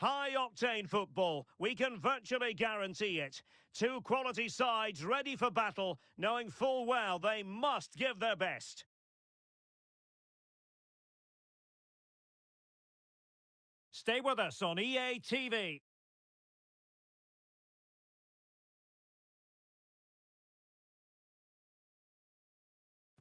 High-octane football, we can virtually guarantee it. Two quality sides ready for battle, knowing full well they must give their best. Stay with us on EA TV.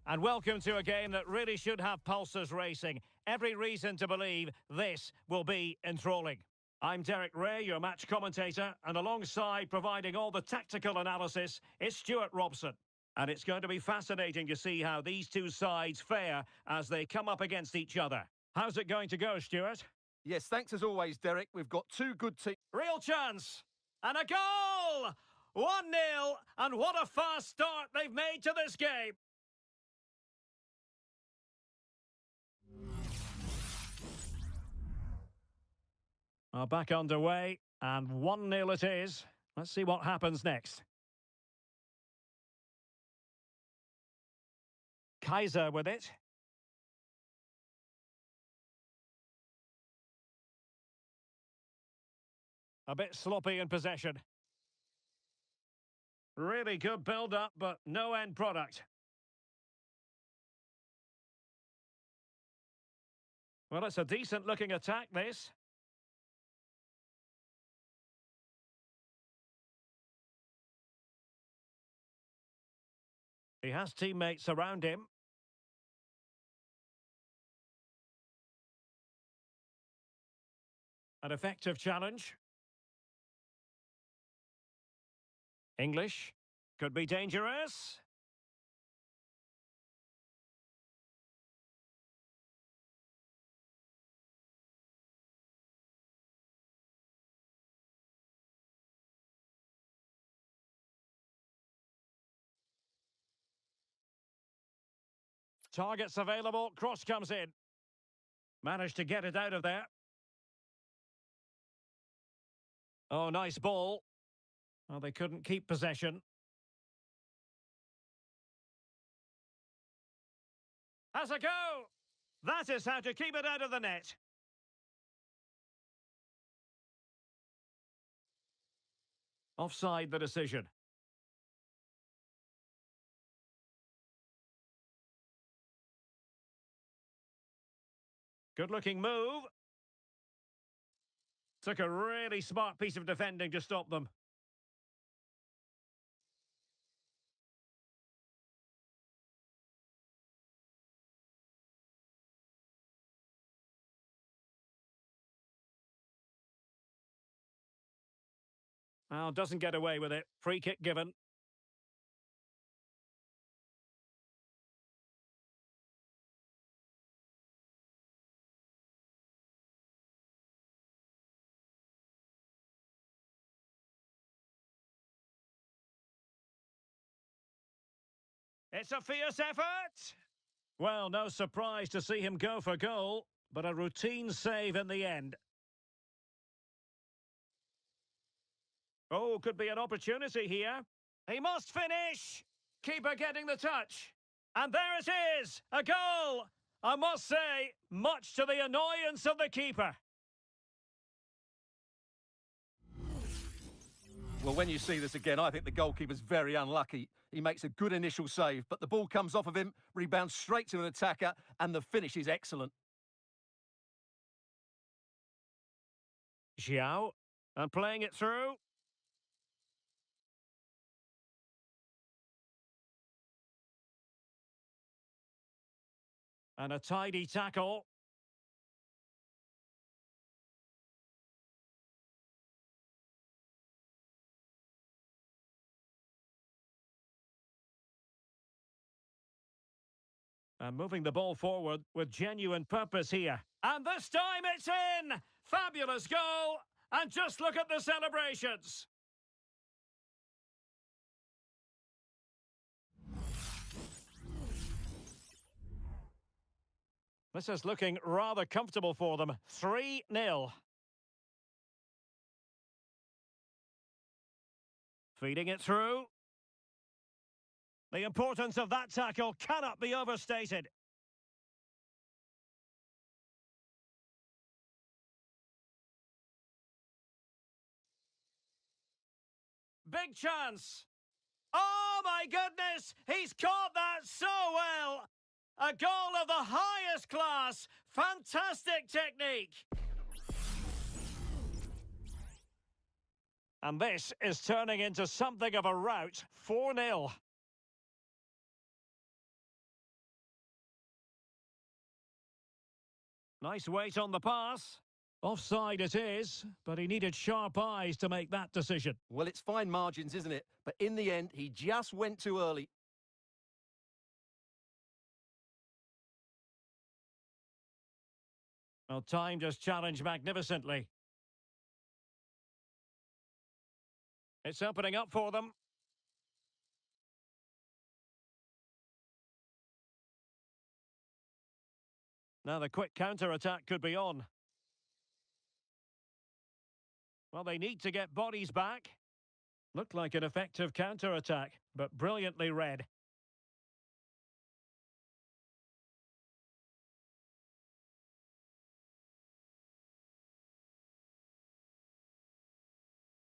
And welcome to a game that really should have pulses racing. Every reason to believe this will be enthralling. I'm Derek Ray, your match commentator, and alongside providing all the tactical analysis is Stuart Robson. And it's going to be fascinating to see how these two sides fare as they come up against each other. How's it going to go, Stuart? Yes, thanks as always, Derek. We've got two good teams. Real chance! And a goal! 1-0, and what a fast start they've made to this game. Back underway, and 1-0 it is. Let's see what happens next. Kaiser with it. A bit sloppy in possession. Really good build-up, but no end product. Well, it's a decent-looking attack, this. He has teammates around him. An effective challenge. English. Could be dangerous. Targets available, cross comes in. Managed to get it out of there. Oh, nice ball. Well, they couldn't keep possession. Has a go! That is how to keep it out of the net. Offside the decision. Good-looking move. Took a really smart piece of defending to stop them. Well, doesn't get away with it. Free kick given. It's a fierce effort. Well, no surprise to see him go for goal, but a routine save in the end. Oh, could be an opportunity here. He must finish. Keeper getting the touch. And there it is, a goal. I must say, much to the annoyance of the keeper. Well, when you see this again, I think the goalkeeper's very unlucky. He makes a good initial save, but the ball comes off of him, rebounds straight to an attacker, and the finish is excellent. Xiao, and playing it through. And a tidy tackle. And moving the ball forward with genuine purpose here. And this time it's in! Fabulous goal! And just look at the celebrations! This is looking rather comfortable for them. 3-0. Feeding it through. The importance of that tackle cannot be overstated. big chance. Oh my goodness, he's caught that so well. A goal of the highest class. Fantastic technique. And this is turning into something of a rout. 4-0. Nice weight on the pass. Offside it is, but he needed sharp eyes to make that decision. Well, it's fine margins, isn't it? But in the end, he just went too early. Well, timed his challenge magnificently. It's opening up for them. Now the quick counter-attack could be on. Well, they need to get bodies back. Looked like an effective counter-attack, but brilliantly read.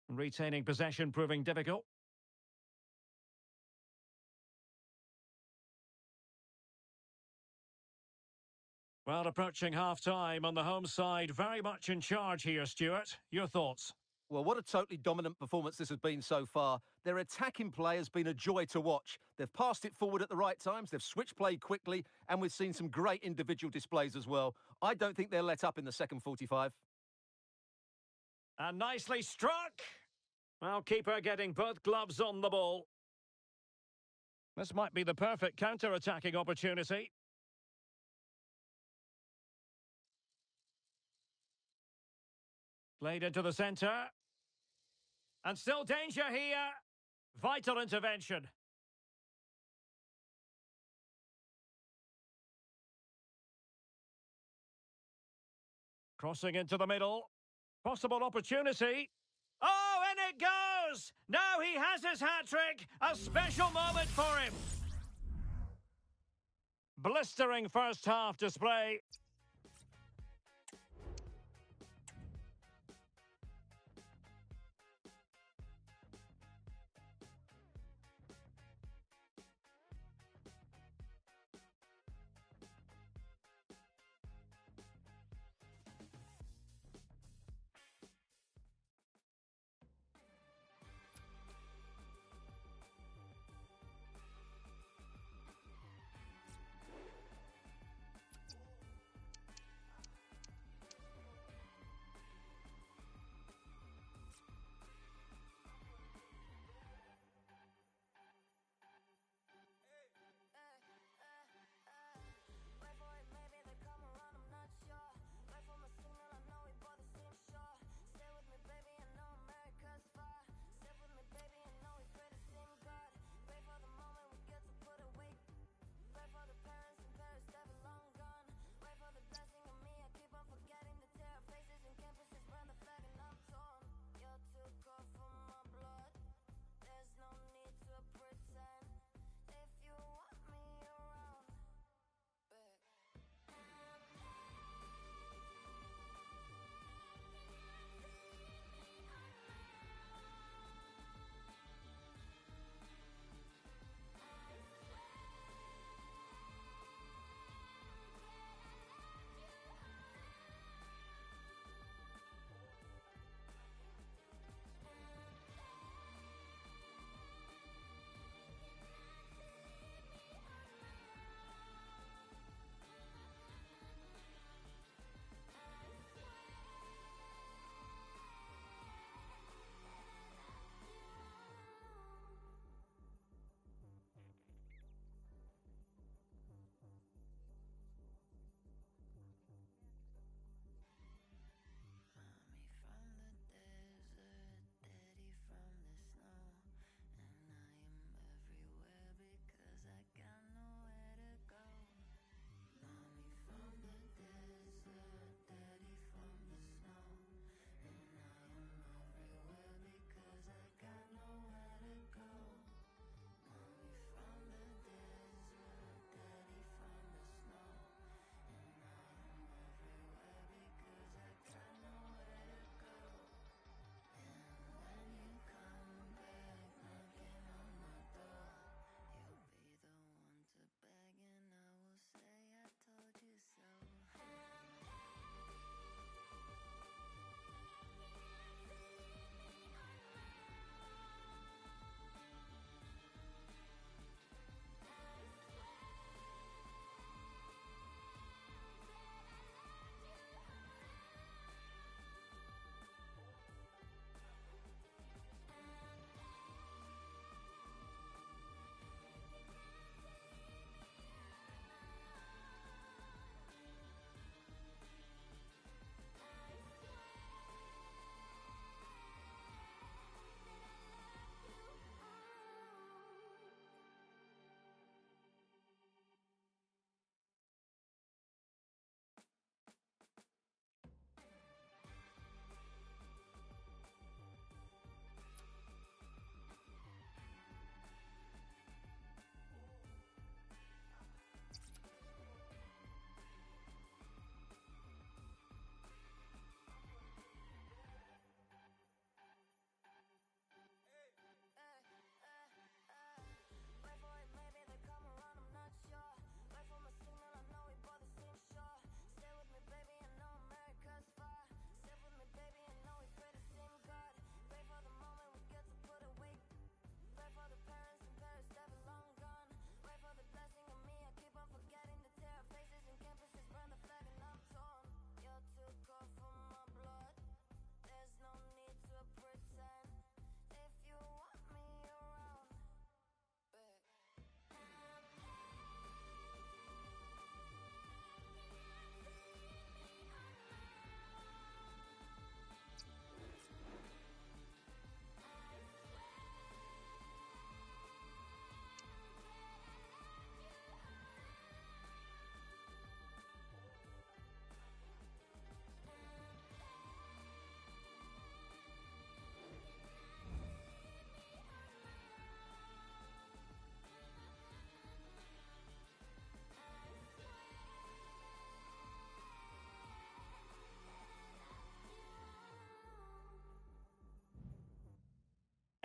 Retaining possession proving difficult. Well, approaching half-time on the home side, very much in charge here, Stuart. Your thoughts? Well, what a totally dominant performance this has been so far. Their attacking play has been a joy to watch. They've passed it forward at the right times, they've switched play quickly, and we've seen some great individual displays as well. I don't think they'll let up in the second 45. And nicely struck. Well, keeper getting both gloves on the ball. This might be the perfect counter-attacking opportunity. Played into the centre. And still danger here. Vital intervention. Crossing into the middle. Possible opportunity. Oh, in it goes! Now he has his hat-trick. A special moment for him. Blistering first-half display.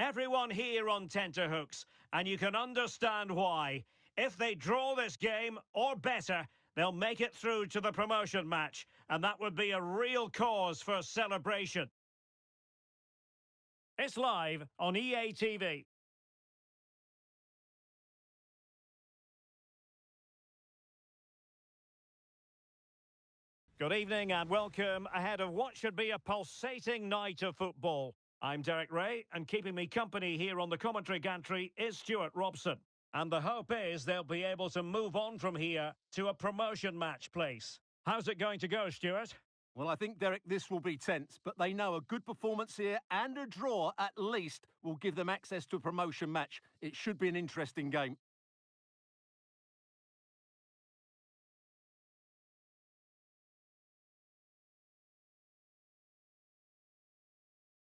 Everyone here on tenterhooks, and you can understand why. If they draw this game, or better, they'll make it through to the promotion match, and that would be a real cause for celebration. It's live on EA TV. Good evening and welcome ahead of what should be a pulsating night of football. I'm Derek Ray, and keeping me company here on the commentary gantry is Stuart Robson. And the hope is they'll be able to move on from here to a promotion match place. How's it going to go, Stuart? Well, I think, Derek, this will be tense, but they know a good performance here and a draw, at least, will give them access to a promotion match. It should be an interesting game.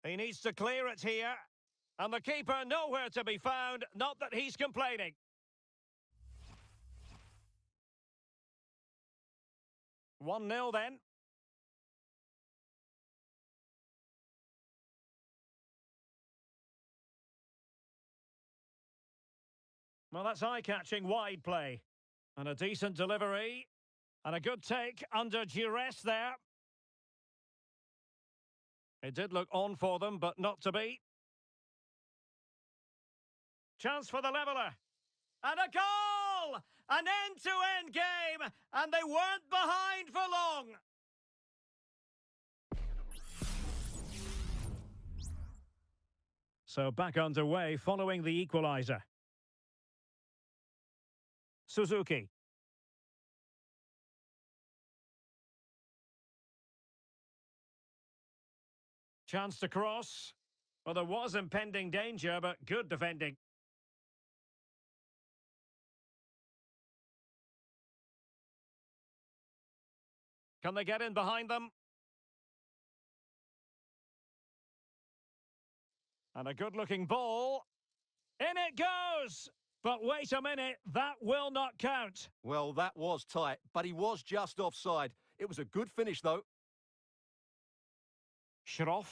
He needs to clear it here. And the keeper nowhere to be found, not that he's complaining. One 0 then. Well, that's eye-catching wide play. And a decent delivery. And a good take under duress there. It did look on for them, but not to be. Chance for the leveller. And a goal! An end-to-end game, and they weren't behind for long. So back underway following the equaliser. Suzuki. Chance to cross. Well, there was impending danger, but good defending. Can they get in behind them? And a good-looking ball. In it goes! But wait a minute, that will not count. Well, that was tight, but he was just offside. It was a good finish, though. Schroff.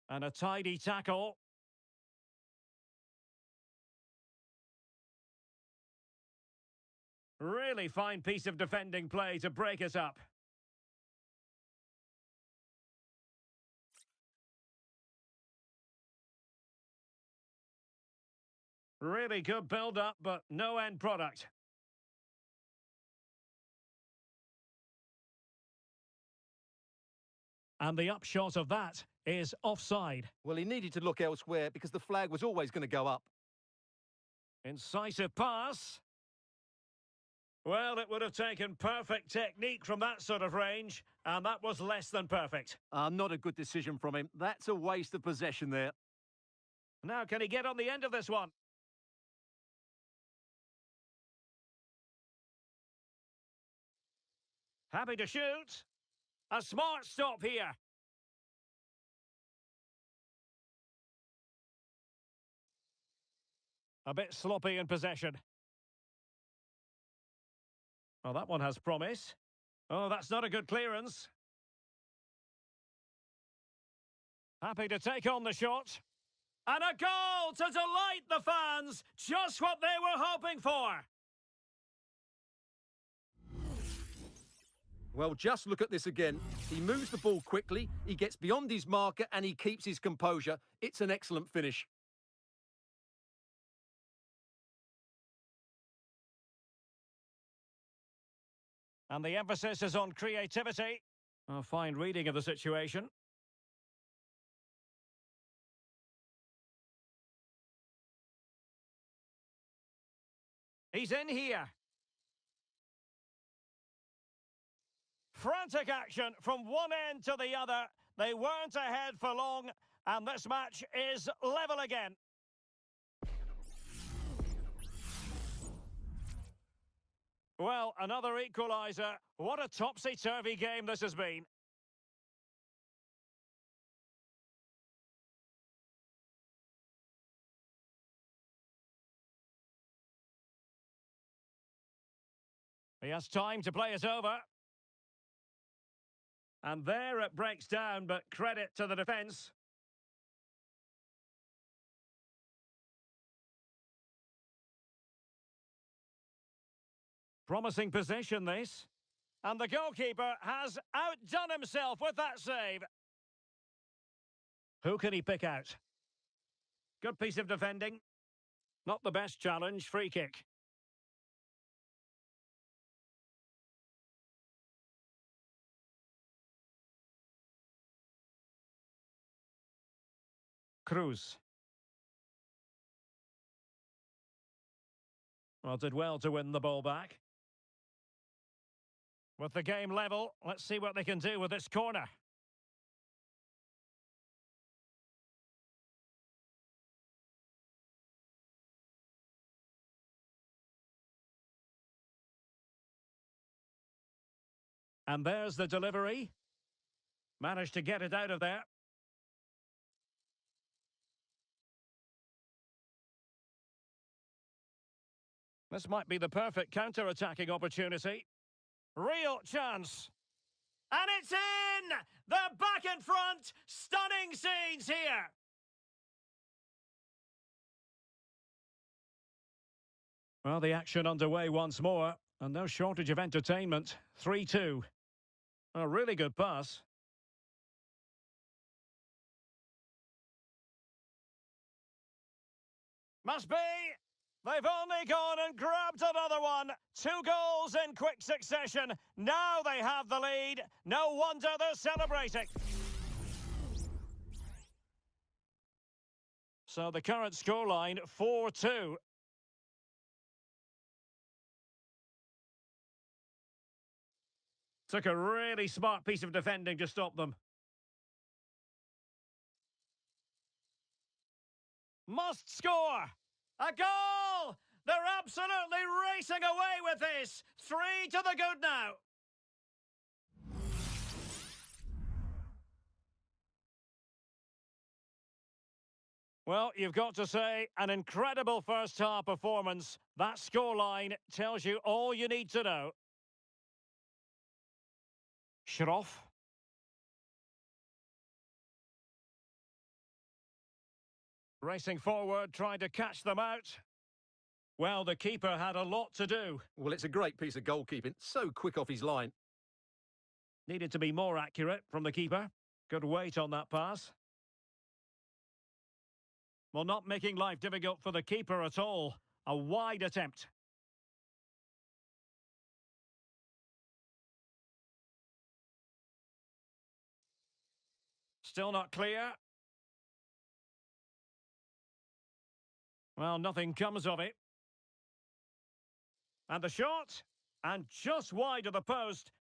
And a tidy tackle. Really fine piece of defending play to break us up. Really good build-up, but no end product. And the upshot of that is offside. Well, he needed to look elsewhere because the flag was always going to go up. Incisive pass. Well, it would have taken perfect technique from that sort of range, and that was less than perfect. Not a good decision from him. That's a waste of possession there. Now, can he get on the end of this one? Happy to shoot. A smart stop here. A bit sloppy in possession. Well, that one has promise. Oh, that's not a good clearance. Happy to take on the shot. And a goal to delight the fans. Just what they were hoping for. Well, just look at this again. He moves the ball quickly, he gets beyond his marker and he keeps his composure. It's an excellent finish. And the emphasis is on creativity. A fine reading of the situation. He's in here. Frantic action from one end to the other. They weren't ahead for long, and this match is level again. Well, another equaliser. What a topsy-turvy game this has been. He has time to play it over. And there it breaks down, but credit to the defence. Promising position, this. And the goalkeeper has outdone himself with that save. Who can he pick out? Good piece of defending. Not the best challenge, free kick. Cruz. Well, did well to win the ball back. With the game level, let's see what they can do with this corner. And there's the delivery. Managed to get it out of there. This might be the perfect counter-attacking opportunity. Real chance. And it's in! They're back in front! Stunning scenes here! Well, the action underway once more, and no shortage of entertainment. 3-2. A really good pass. Must be! They've only gone and grabbed another one. 2 goals in quick succession. Now they have the lead. No wonder they're celebrating. So the current scoreline, 4-2. Took a really smart piece of defending to stop them. Must score! A goal! They're absolutely racing away with this. 3 to the good now. Well, you've got to say, an incredible first-half performance. That scoreline tells you all you need to know. Schroff. Racing forward, trying to catch them out. Well, the keeper had a lot to do. Well, it's a great piece of goalkeeping. So quick off his line. Needed to be more accurate from the keeper. Good weight on that pass. Well, not making life difficult for the keeper at all. A wide attempt. Still not clear. Well, nothing comes of it. And the shot. And just wide of the post.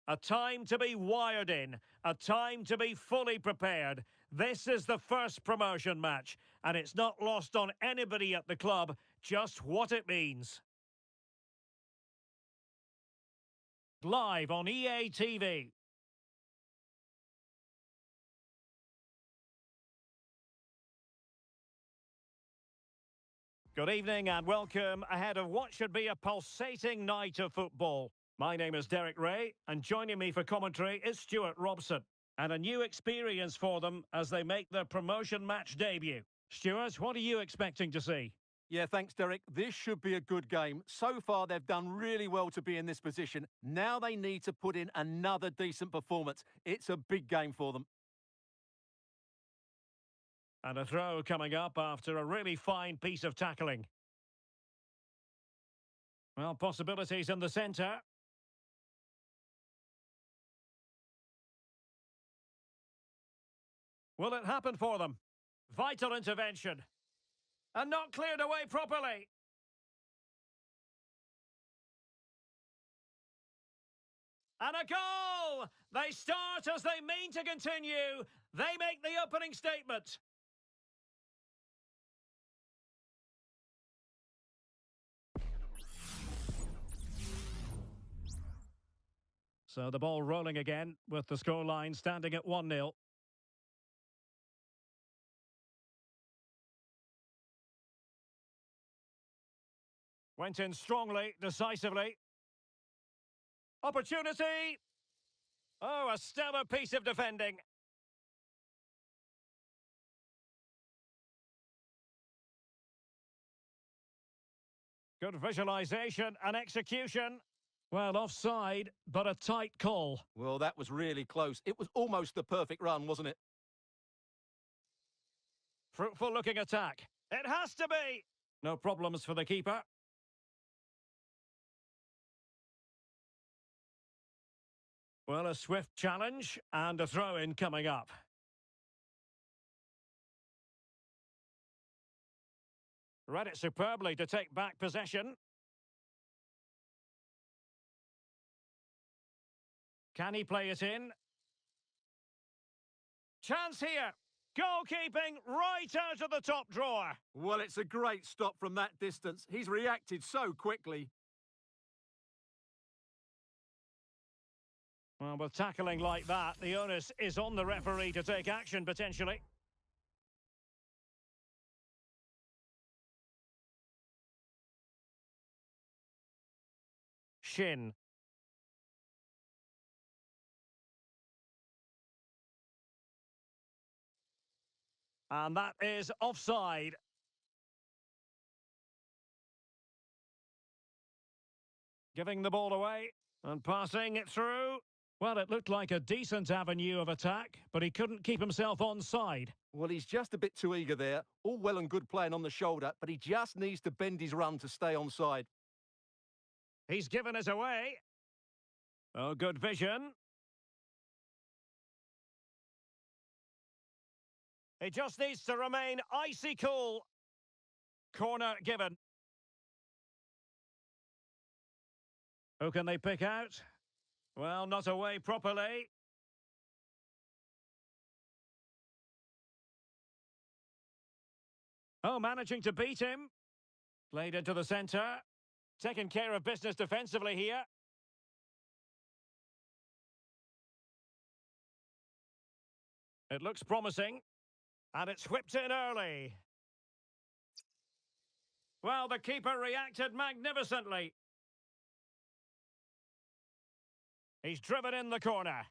A time to be wired in, a time to be fully prepared. This is the first promotion match, and it's not lost on anybody at the club just what it means. Live on EA TV. Good evening and welcome ahead of what should be a pulsating night of football. My name is Derek Ray, and joining me for commentary is Stuart Robson. And a new experience for them as they make their promotion match debut. Stuart, what are you expecting to see? Yeah, thanks, Derek. This should be a good game. So far, they've done really well to be in this position. Now they need to put in another decent performance. It's a big game for them. And a throw coming up after a really fine piece of tackling. Well, possibilities in the centre. Will it happen for them? Vital intervention. And not cleared away properly. And a goal! They start as they mean to continue. They make the opening statement. So the ball rolling again with the scoreline standing at 1-0. Went in strongly, decisively. Opportunity! Oh, a stellar piece of defending. Good visualisation and execution. Well, offside, but a tight call. Well, that was really close. It was almost the perfect run, wasn't it? Fruitful looking attack. It has to be! No problems for the keeper. Well, a swift challenge and a throw-in coming up. Read it superbly to take back possession. Can he play it in? Chance here. Goalkeeping right out of the top drawer. Well, it's a great stop from that distance. He's reacted so quickly. Well, with tackling like that, the onus is on the referee to take action, potentially. Shin. And that is offside. Giving the ball away and passing it through. Well, it looked like a decent avenue of attack, but he couldn't keep himself onside. Well, he's just a bit too eager there. All well and good playing on the shoulder, but he just needs to bend his run to stay onside. He's given us away. Oh, good vision. He just needs to remain icy cool. Corner given. Who can they pick out? Well, not away properly. Oh, managing to beat him. Played into the centre. Taking care of business defensively here. It looks promising. And it's whipped in early. Well, the keeper reacted magnificently. He's driven in the corner.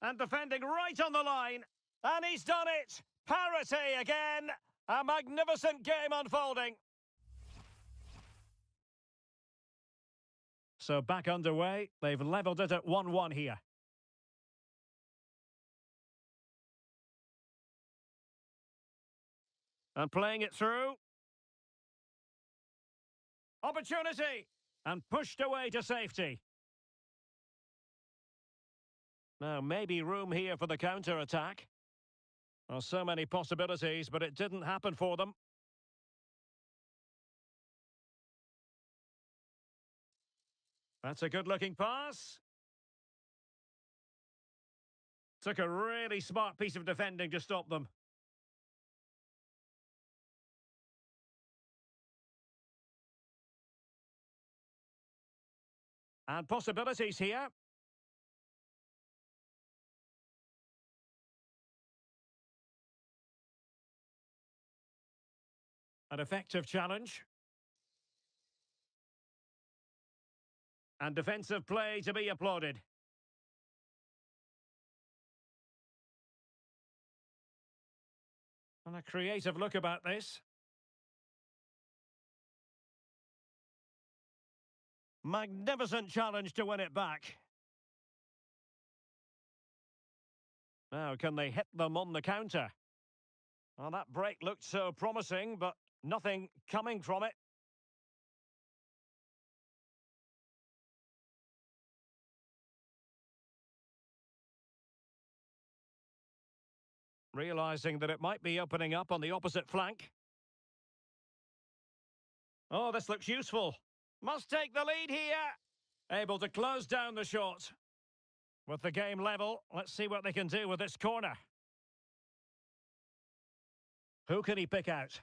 And defending right on the line. And he's done it! Parity again! A magnificent game unfolding. So back underway. They've levelled it at 1-1 here. And playing it through. Opportunity! And pushed away to safety. Now, maybe room here for the counter-attack. Well, so many possibilities, but it didn't happen for them. That's a good-looking pass. Took a really smart piece of defending to stop them. And possibilities here. An effective challenge. And defensive play to be applauded. And a creative look about this. Magnificent challenge to win it back. Now, can they hit them on the counter? Well, that break looked so promising, but nothing coming from it. Realising that it might be opening up on the opposite flank. Oh, this looks useful. Must take the lead here. Able to close down the shot. With the game level, let's see what they can do with this corner. Who can he pick out?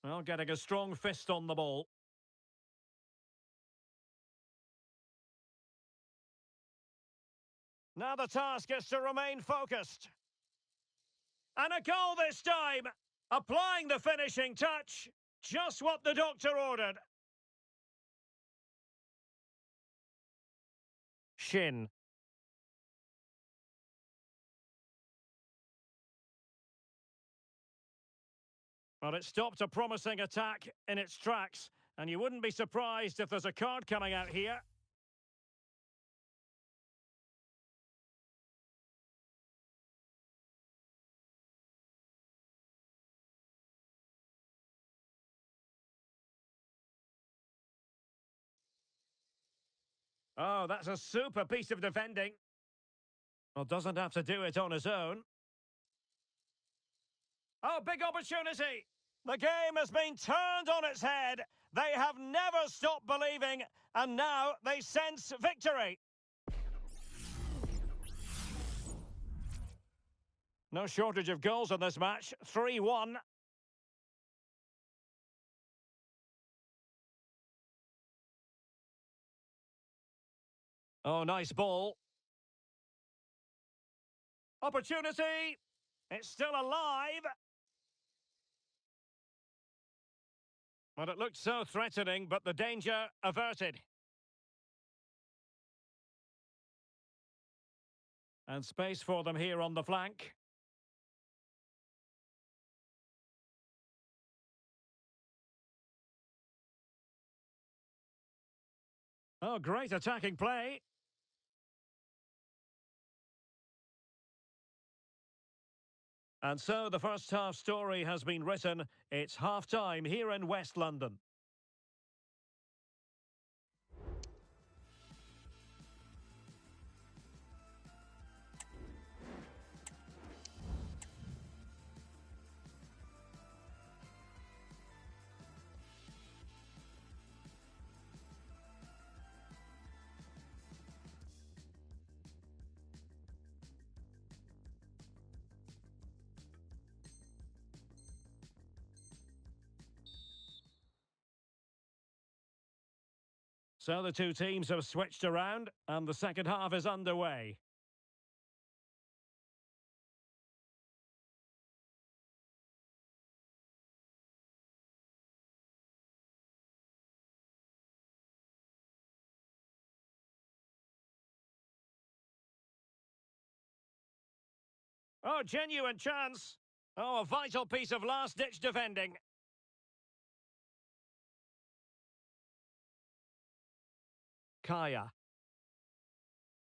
Well, getting a strong fist on the ball. Now the task is to remain focused. And a goal this time! Applying the finishing touch. Just what the doctor ordered. Shin. Well, it stopped a promising attack in its tracks, and you wouldn't be surprised if there's a card coming out here. Oh, that's a super piece of defending. Well, doesn't have to do it on his own. Oh, big opportunity! The game has been turned on its head. They have never stopped believing, and now they sense victory. No shortage of goals in this match. 3-1. Oh, nice ball. Opportunity. It's still alive. Well, it looked so threatening, but the danger averted. And space for them here on the flank. Oh, great attacking play. And so the first half story has been written. It's half-time here in West London. So the two teams have switched around, and the second half is underway. Oh, genuine chance. Oh, a vital piece of last-ditch defending. Kaya.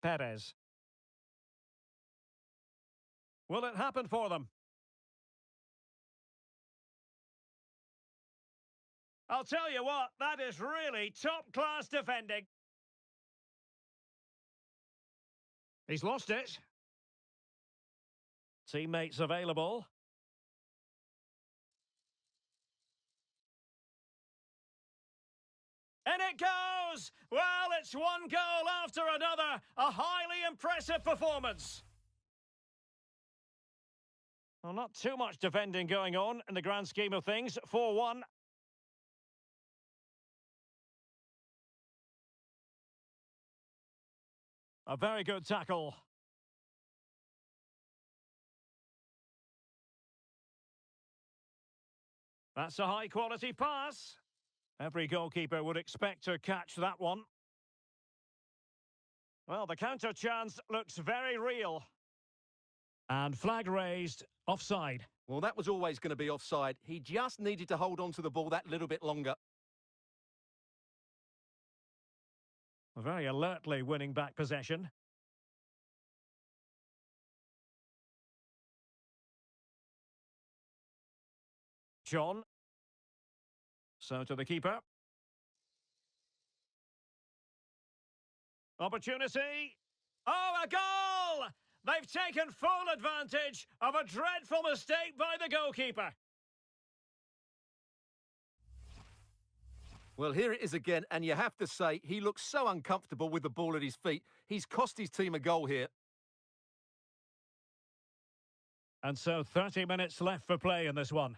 Perez. Will it happen for them? I'll tell you what, that is really top-class defending. He's lost it. Teammates available. And it goes! goes! Well, it's one goal after another. A highly impressive performance. Well, not too much defending going on in the grand scheme of things. 4-1. A very good tackle. That's a high-quality pass. Every goalkeeper would expect to catch that one. Well, the counter chance looks very real. And flag raised, offside. Well, that was always going to be offside. He just needed to hold on to the ball that little bit longer. Very alertly winning back possession. John. So to the keeper. Opportunity. Oh, a goal! They've taken full advantage of a dreadful mistake by the goalkeeper. Well, here it is again, and you have to say, he looks so uncomfortable with the ball at his feet. He's cost his team a goal here. And so 30 minutes left for play in this one.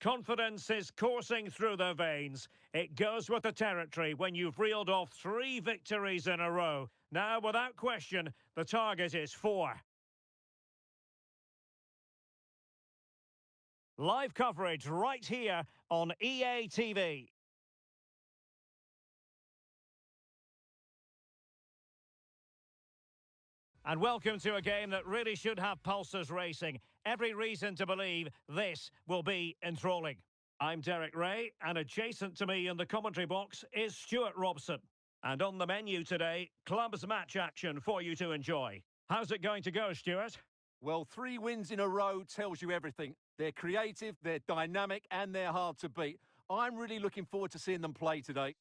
Confidence is coursing through their veins. It goes with the territory when you've reeled off 3 victories in a row. Now, without question, the target is 4. Live coverage right here on EA TV. And welcome to a game that really should have pulses racing. Every reason to believe this will be enthralling. I'm Derek Ray, and adjacent to me in the commentary box is Stuart Robson. And on the menu today, clubs match action for you to enjoy. How's it going to go, Stuart? Well, 3 wins in a row tells you everything. They're creative, they're dynamic, and they're hard to beat. I'm really looking forward to seeing them play today.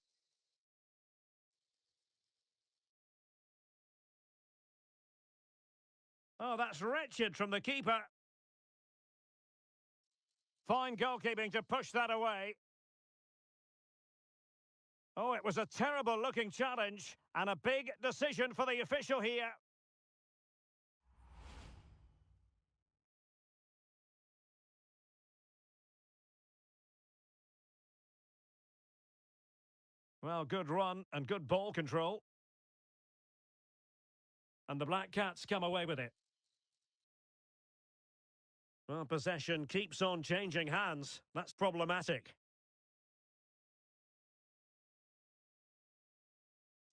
Oh, that's wretched from the keeper. Fine goalkeeping to push that away. Oh, it was a terrible-looking challenge and a big decision for the official here. Well, good run and good ball control. And the Black Cats come away with it. Well, possession keeps on changing hands. That's problematic.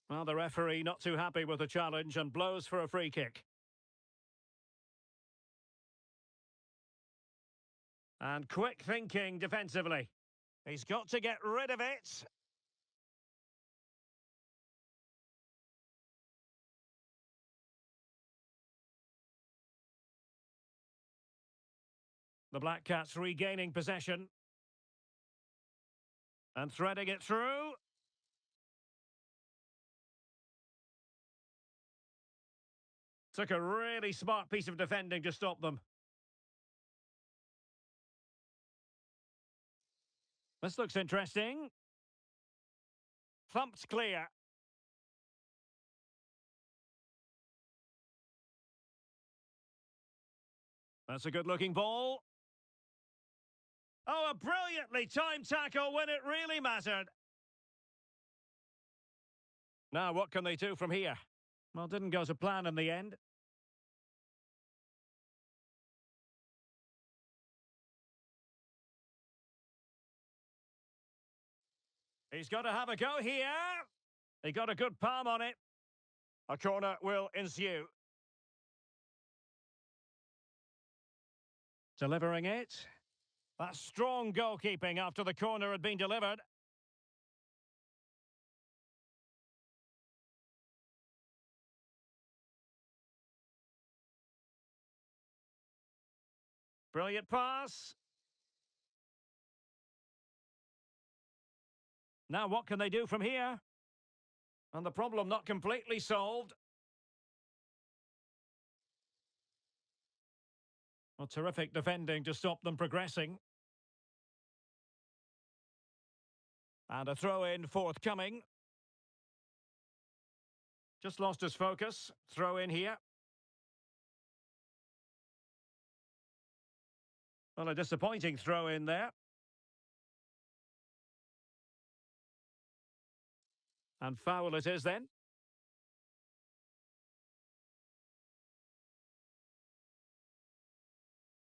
Well, the referee not too happy with the challenge and blows for a free kick. And quick thinking defensively. He's got to get rid of it. The Black Cats regaining possession. And threading it through. Took a really smart piece of defending to stop them. This looks interesting. Thumped clear. That's a good-looking ball. Oh, a brilliantly timed tackle when it really mattered. Now, what can they do from here? Well, didn't go to plan in the end. He's got to have a go here. He got a good palm on it. A corner will ensue. Delivering it. That's strong goalkeeping after the corner had been delivered. Brilliant pass. Now what can they do from here? And the problem not completely solved. Well, terrific defending to stop them progressing. And a throw-in forthcoming. Just lost his focus. Throw in here. Well, a disappointing throw in there. And foul it is then.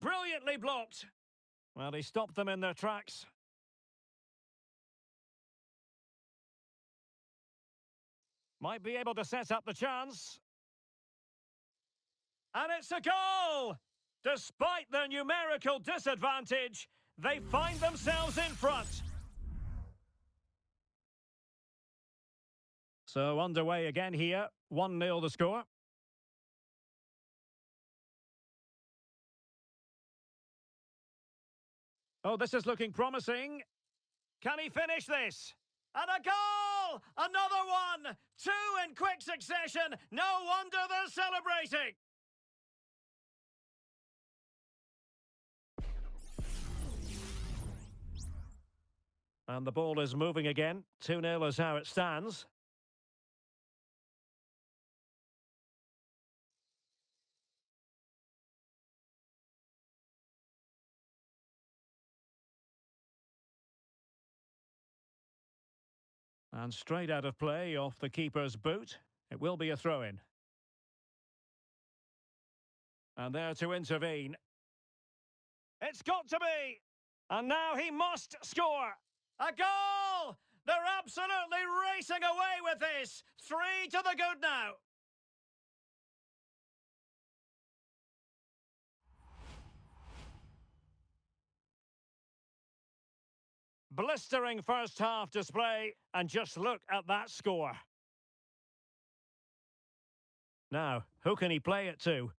Brilliantly blocked. Well, he stopped them in their tracks. Might be able to set up the chance. And it's a goal! Despite their numerical disadvantage, they find themselves in front. So underway again here. 1-0 the score. Oh, this is looking promising. Can he finish this? And a goal! Another one! 2 in quick succession. No wonder they're celebrating. And the ball is moving again. 2-0 is how it stands. And straight out of play off the keeper's boot. It will be a throw-in. And there to intervene. It's got to be! And now he must score! A goal! They're absolutely racing away with this! 3 to the good now! Blistering first half display, and just look at that score. Now, who can he play it to?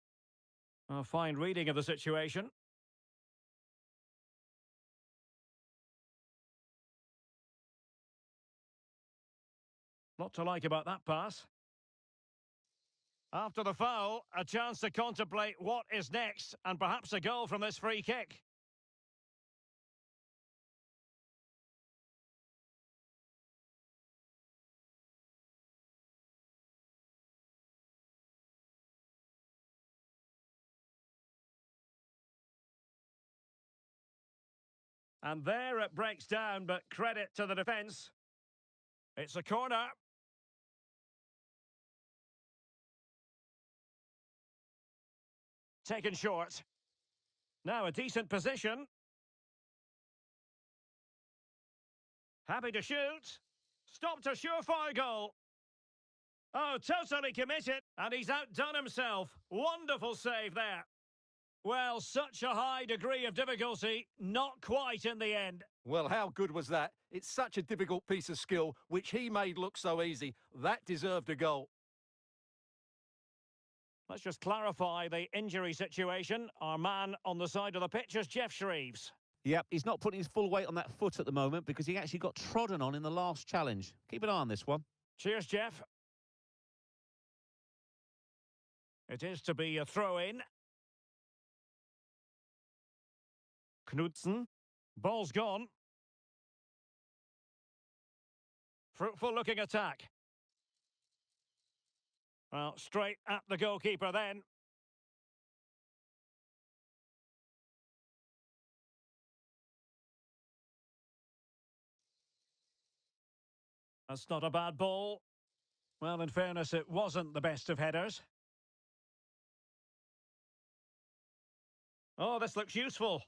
A fine reading of the situation. Lot to like about that pass. After the foul, a chance to contemplate what is next, and perhaps a goal from this free kick. And there it breaks down, but credit to the defence. It's a corner. Taken short. Now a decent position. Happy to shoot. Stopped a surefire goal. Oh, totally committed. And he's outdone himself. Wonderful save there. Well, such a high degree of difficulty, not quite in the end. Well, how good was that? It's such a difficult piece of skill, which he made look so easy. That deserved a goal. Let's just clarify the injury situation. Our man on the side of the pitch is Jeff Shreves. Yep, he's not putting his full weight on that foot at the moment because he actually got trodden on in the last challenge. Keep an eye on this one. Cheers, Jeff. It is to be a throw-in. Knudsen. Ball's gone. Fruitful looking attack. Well, straight at the goalkeeper then. That's not a bad ball. Well, in fairness, it wasn't the best of headers. Oh, this looks useful.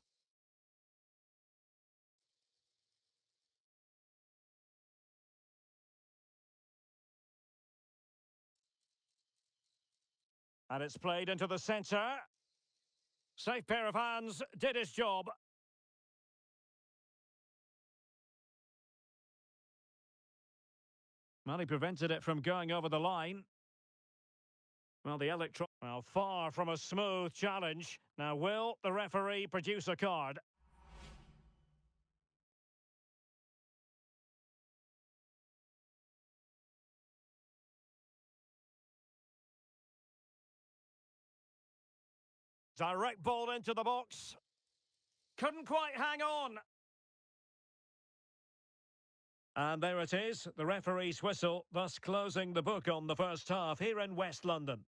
And it's played into the centre. Safe pair of hands, did his job. Well, he prevented it from going over the line. Well, well, far from a smooth challenge. Now, will the referee produce a card? Direct ball into the box. Couldn't quite hang on. And there it is, the referee's whistle, thus closing the book on the first half here in West London.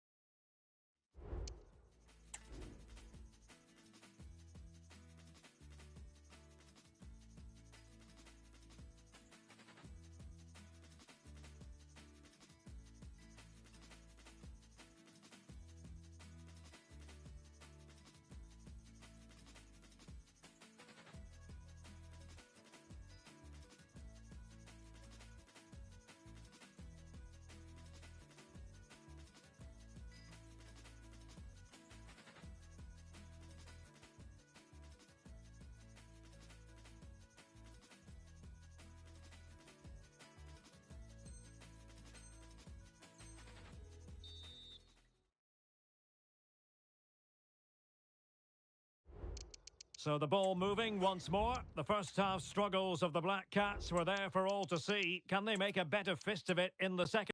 So the ball moving once more. The first half struggles of the Black Cats were there for all to see. Can they make a better fist of it in the second?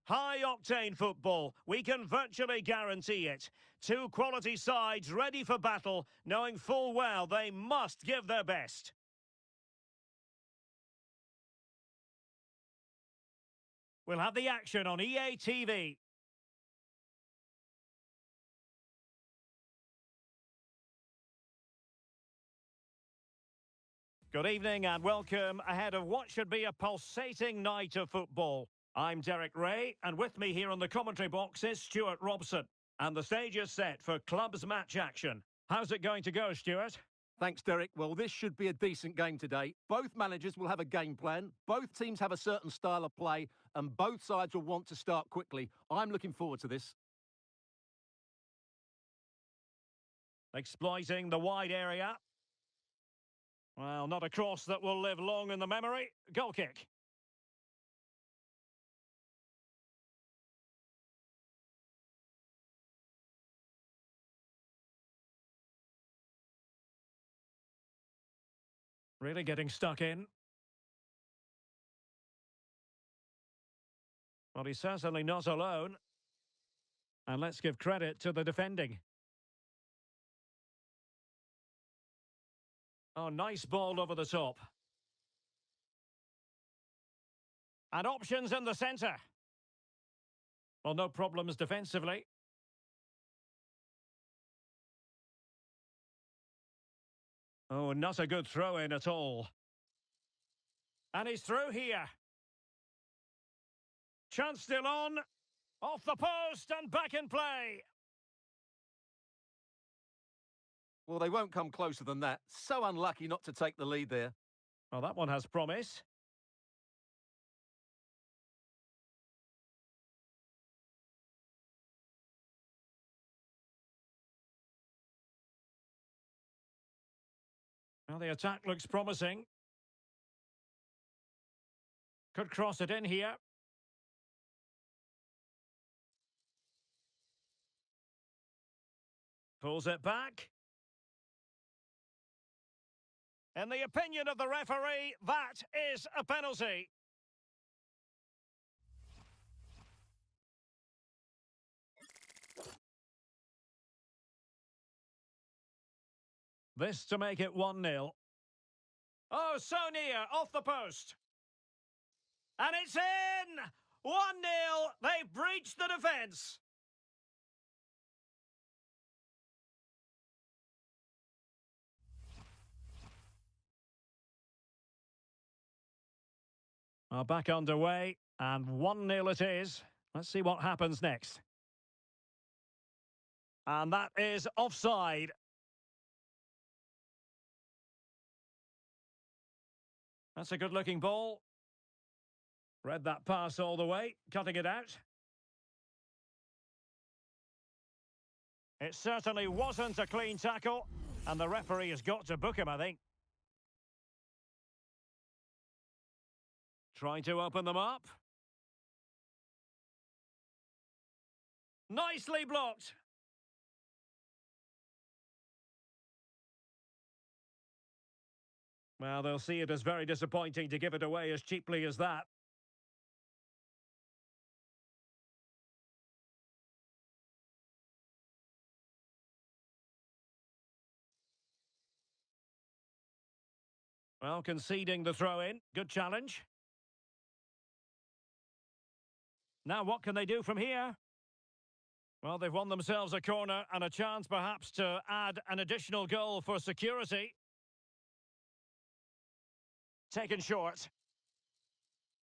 High-octane football, we can virtually guarantee it. Two quality sides ready for battle, knowing full well they must give their best. We'll have the action on EA TV. Good evening and welcome ahead of what should be a pulsating night of football. I'm Derek Ray, and with me here on the commentary box is Stuart Robson. And the stage is set for clubs match action. How's it going to go, Stuart? Thanks, Derek. Well, this should be a decent game today. Both managers will have a game plan. Both teams have a certain style of play, and both sides will want to start quickly. I'm looking forward to this. Exploiting the wide area. Well, not a cross that will live long in the memory. Goal kick. Really getting stuck in. Well, he's certainly not alone. And let's give credit to the defending. Oh, nice ball over the top. And options in the centre. Well, no problems defensively. Oh, not a good throw-in at all. And he's through here. Chance still on. Off the post and back in play. Well, they won't come closer than that. So unlucky not to take the lead there. Well, that one has promise. Well, the attack looks promising. Could cross it in here. Pulls it back. In the opinion of the referee, that is a penalty. This to make it 1-0. Oh, so near, off the post. And it's in! 1-0, they've breached the defence. Well, back underway, and 1-0 it is. Let's see what happens next. And that is offside. That's a good-looking ball. Read that pass all the way, cutting it out. It certainly wasn't a clean tackle, and the referee has got to book him, I think. Trying to open them up. Nicely blocked. Well, they'll see it as very disappointing to give it away as cheaply as that. Well, conceding the throw-in. Good challenge. Now, what can they do from here? Well, they've won themselves a corner and a chance perhaps to add an additional goal for security. Taken short.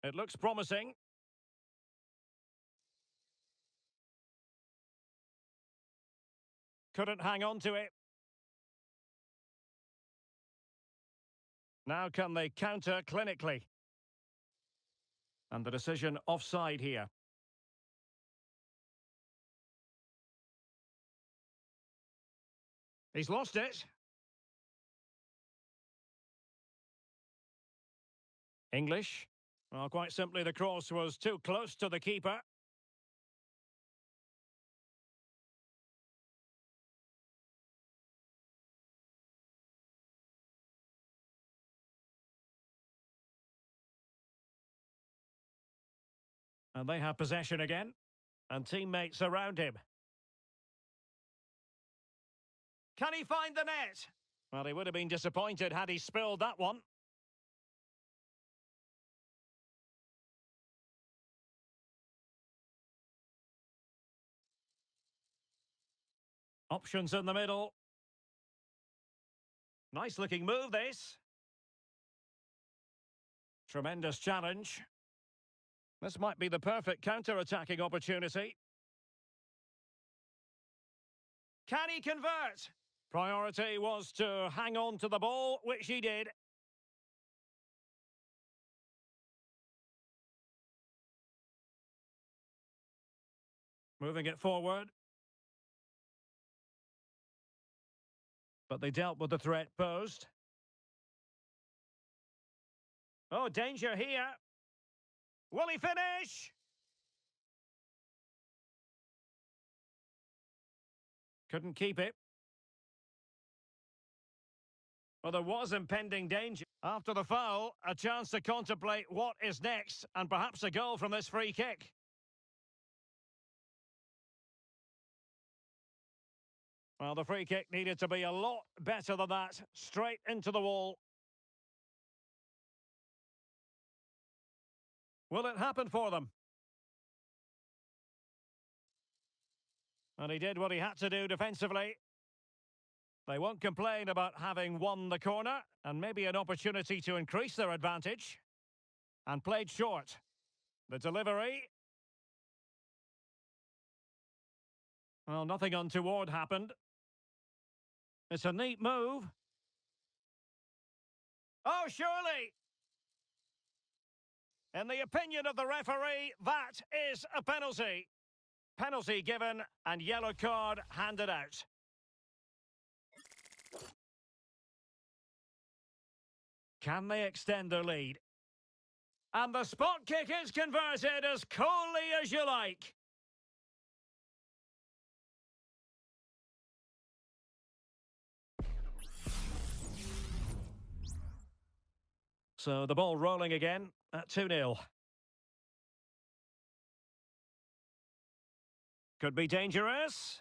It looks promising. Couldn't hang on to it. Now can they counter clinically? And the decision offside here. He's lost it. English. Well, quite simply, the cross was too close to the keeper. And they have possession again. And teammates around him. Can he find the net? Well, he would have been disappointed had he spilled that one. Options in the middle. Nice looking move, this. Tremendous challenge. This might be the perfect counter-attacking opportunity. Can he convert? Priority was to hang on to the ball, which he did. Moving it forward. But they dealt with the threat posed. Oh, danger here. Will he finish? Couldn't keep it. Well, there was impending danger. After the foul, a chance to contemplate what is next, and perhaps a goal from this free kick. Well, the free kick needed to be a lot better than that. Straight into the wall. Will it happen for them? And he did what he had to do defensively. They won't complain about having won the corner, and maybe an opportunity to increase their advantage. And played short. The delivery. Well, nothing untoward happened. It's a neat move. Oh, surely! In the opinion of the referee, that is a penalty. Penalty given and yellow card handed out. Can they extend their lead? And the spot kick is converted as coolly as you like. So the ball rolling again at 2-0. Could be dangerous.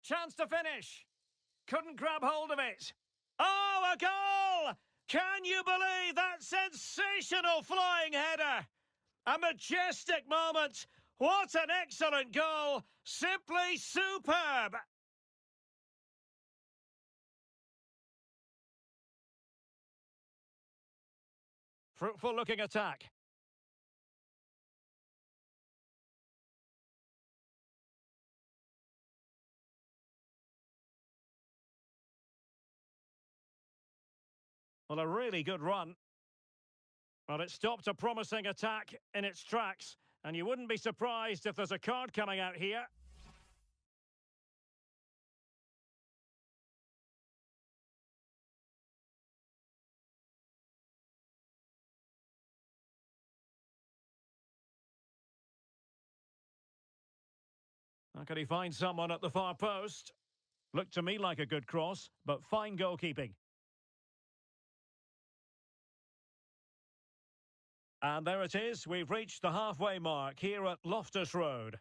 Chance to finish. Couldn't grab hold of it. Oh, a goal! Can you believe that sensational flying header? A majestic moment. What an excellent goal. Simply superb. Fruitful looking attack. Well, a really good run. Well, it stopped a promising attack in its tracks, and you wouldn't be surprised if there's a card coming out here. How can he find someone at the far post? Looked to me like a good cross, but fine goalkeeping. And there it is. We've reached the halfway mark here at Loftus Road.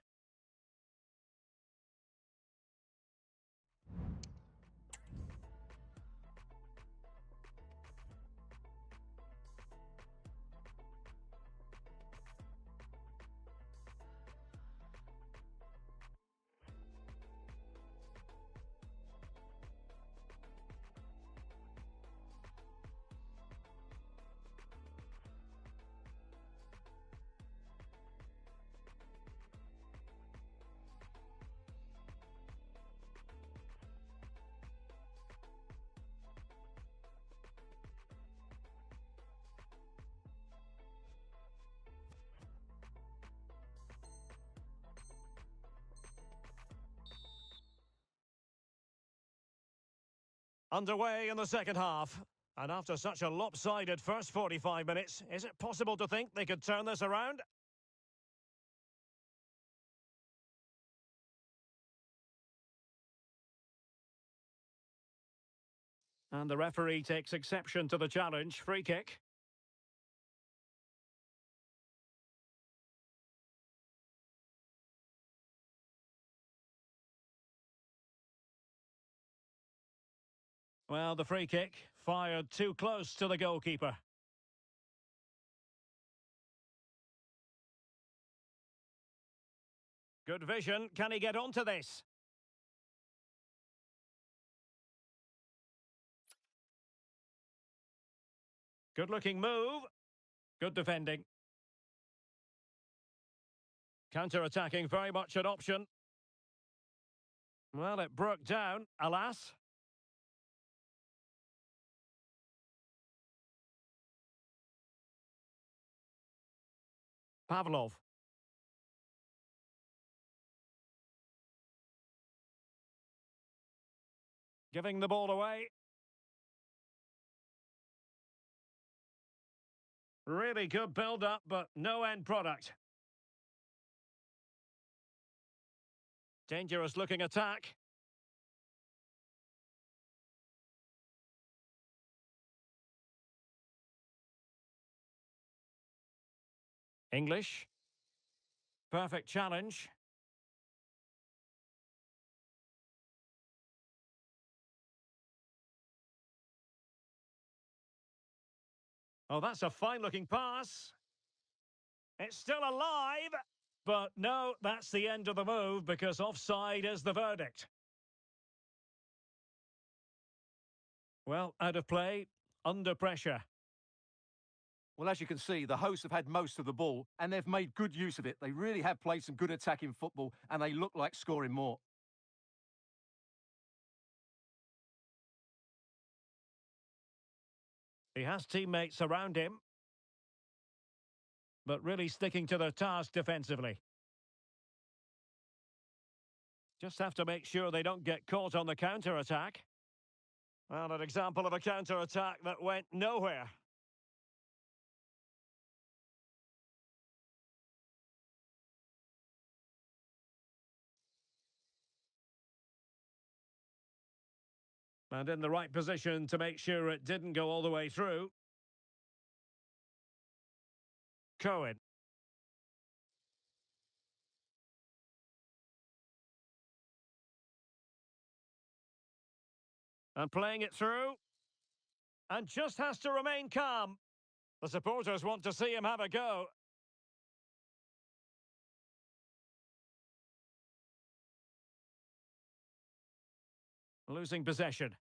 Underway in the second half. And after such a lopsided first 45 minutes, is it possible to think they could turn this around? And the referee takes exception to the challenge. Free kick. Well, the free kick fired too close to the goalkeeper. Good vision. Can he get onto this? Good-looking move. Good defending. Counter-attacking, very much an option. Well, it broke down, alas. Pavlov. Giving the ball away. Really good build-up, but no end product. Dangerous-looking attack. English. Perfect challenge. Oh, that's a fine-looking pass. It's still alive. But no, that's the end of the move because offside is the verdict. Well, out of play, under pressure. Well, as you can see, the hosts have had most of the ball, and they've made good use of it. They really have played some good attacking football, and they look like scoring more. He has teammates around him, but really sticking to their task defensively. Just have to make sure they don't get caught on the counter-attack. Well, an example of a counter-attack that went nowhere. And in the right position to make sure it didn't go all the way through. Cohen. And playing it through. And just has to remain calm. The supporters want to see him have a go. Losing possession.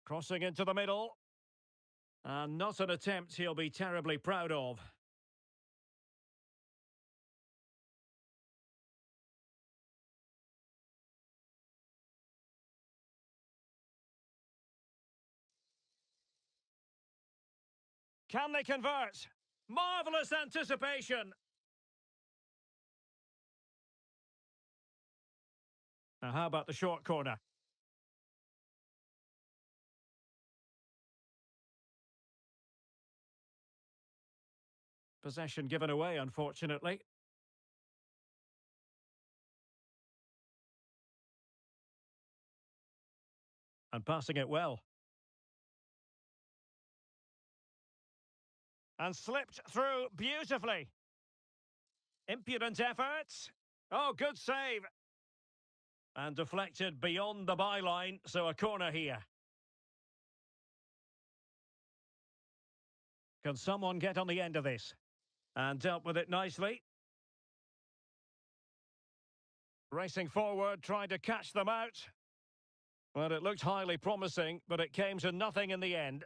Crossing into the middle. And not an attempt he'll be terribly proud of. Can they convert? Marvellous anticipation. Now, how about the short corner? Possession given away, unfortunately. And passing it well. And slipped through beautifully. Impudent effort. Oh, good save. And deflected beyond the byline, so a corner here. Can someone get on the end of this? And dealt with it nicely. Racing forward, trying to catch them out. Well, it looked highly promising, but it came to nothing in the end.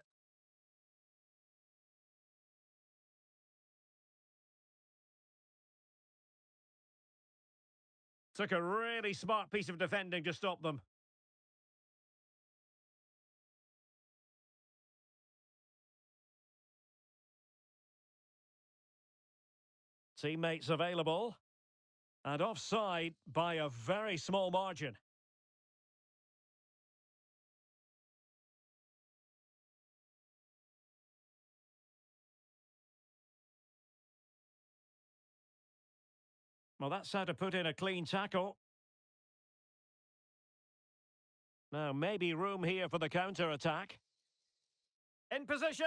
Took a really smart piece of defending to stop them. Teammates available. And offside by a very small margin. Well, that's how to put in a clean tackle. Now, maybe room here for the counter-attack. In position!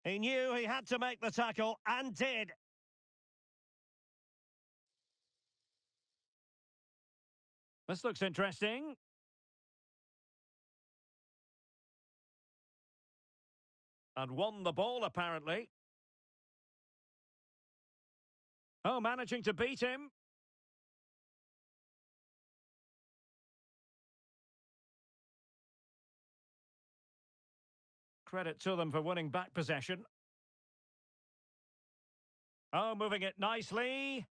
He knew he had to make the tackle, and did. This looks interesting. And won the ball, apparently. Oh, managing to beat him. Credit to them for winning back possession. Oh, moving it nicely.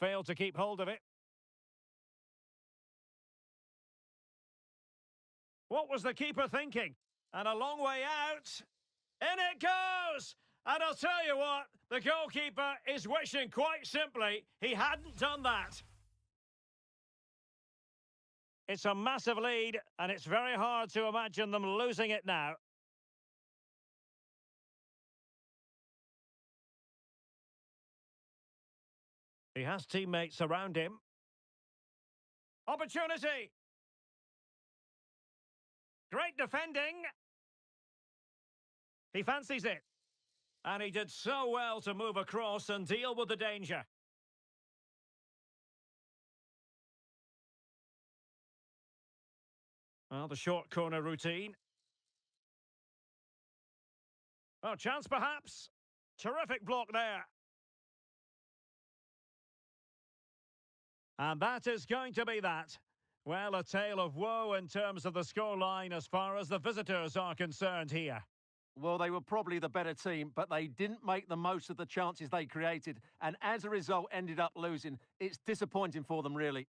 Failed to keep hold of it. What was the keeper thinking? And a long way out. In it goes! And I'll tell you what, the goalkeeper is wishing quite simply he hadn't done that. It's a massive lead, and it's very hard to imagine them losing it now. He has teammates around him. Opportunity! Great defending! He fancies it. And he did so well to move across and deal with the danger. Well, the short corner routine. Oh, chance perhaps. Terrific block there. And that is going to be that. Well, a tale of woe in terms of the scoreline as far as the visitors are concerned here. Well, they were probably the better team, but they didn't make the most of the chances they created, and as a result ended up losing. It's disappointing for them, really.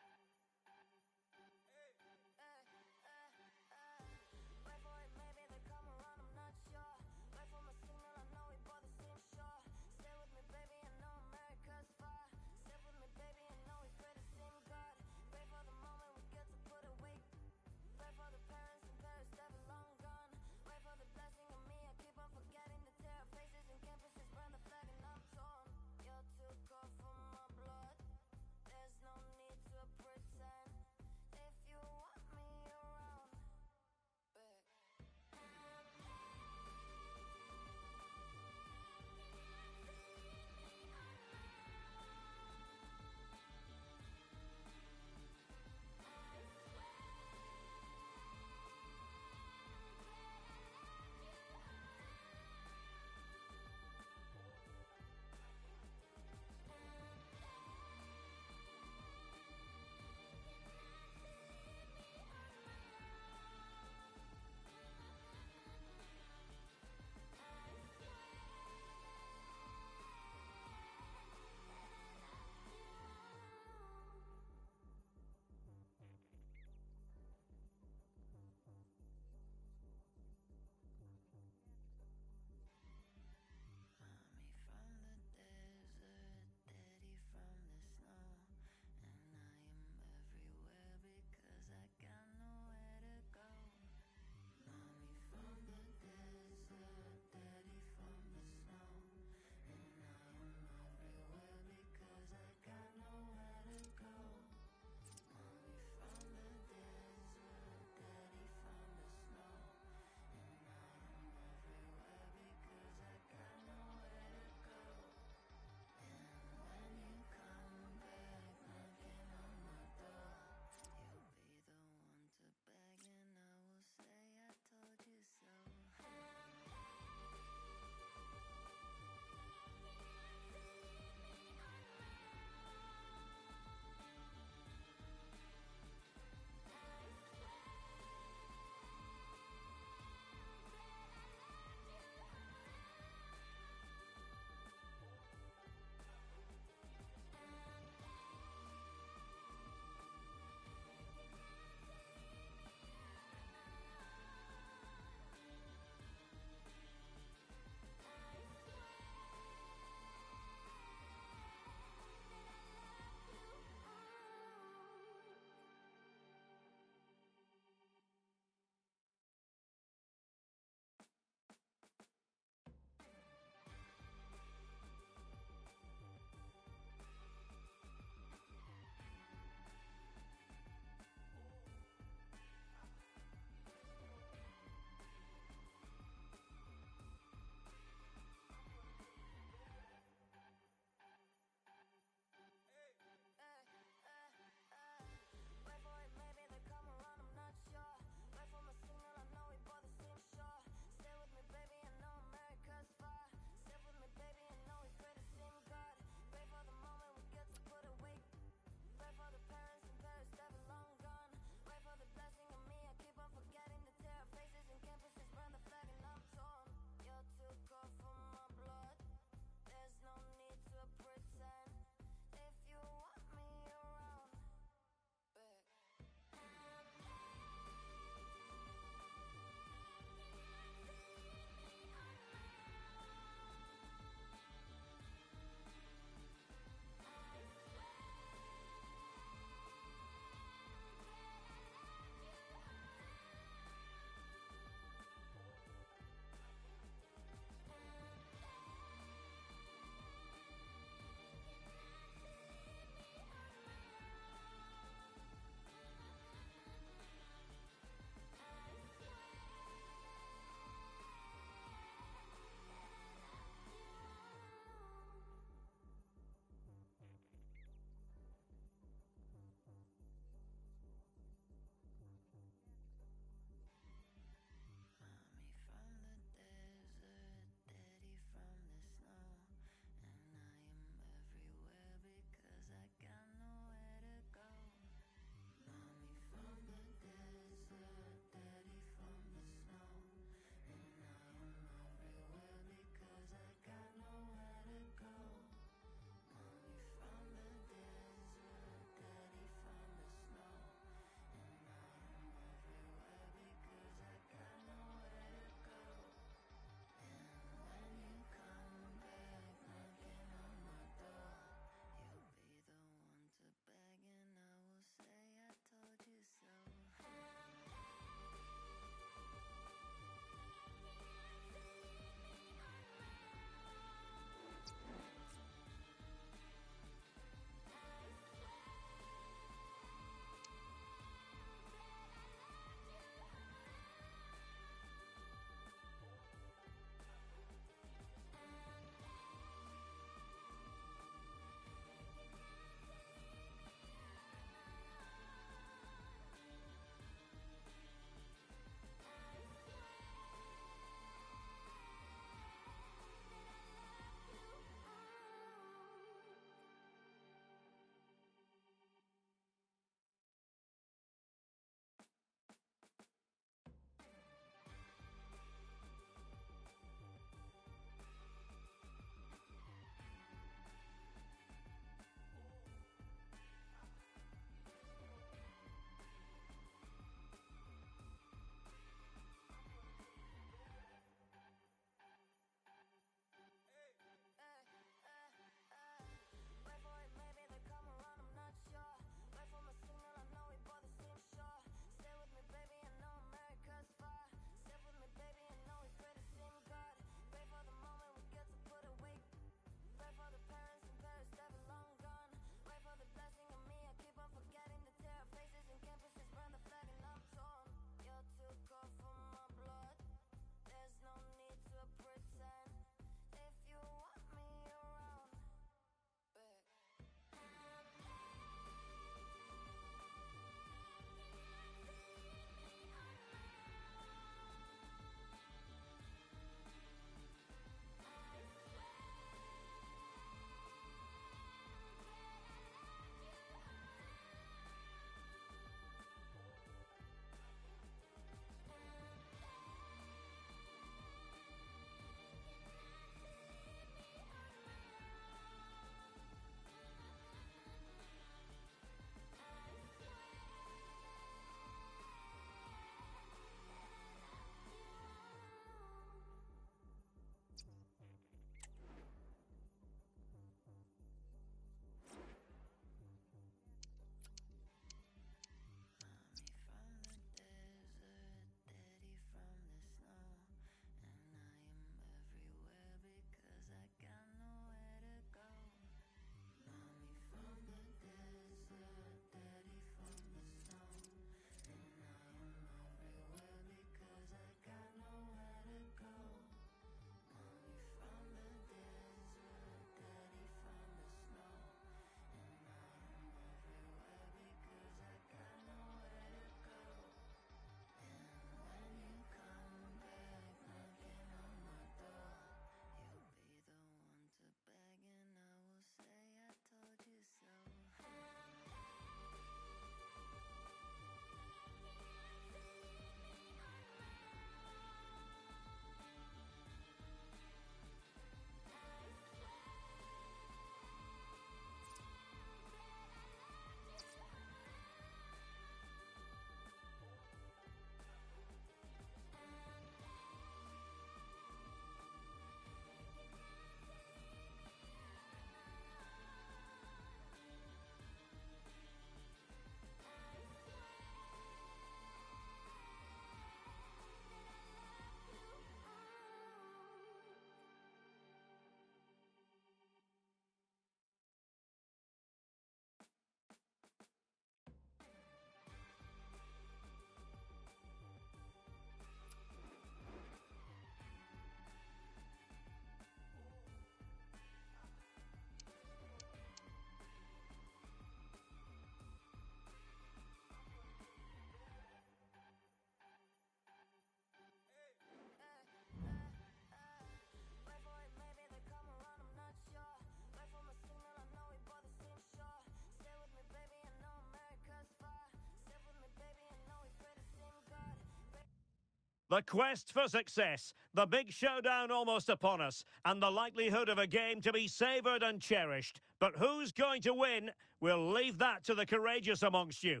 The quest for success, the big showdown almost upon us, and the likelihood of a game to be savoured and cherished. But who's going to win? We'll leave that to the courageous amongst you.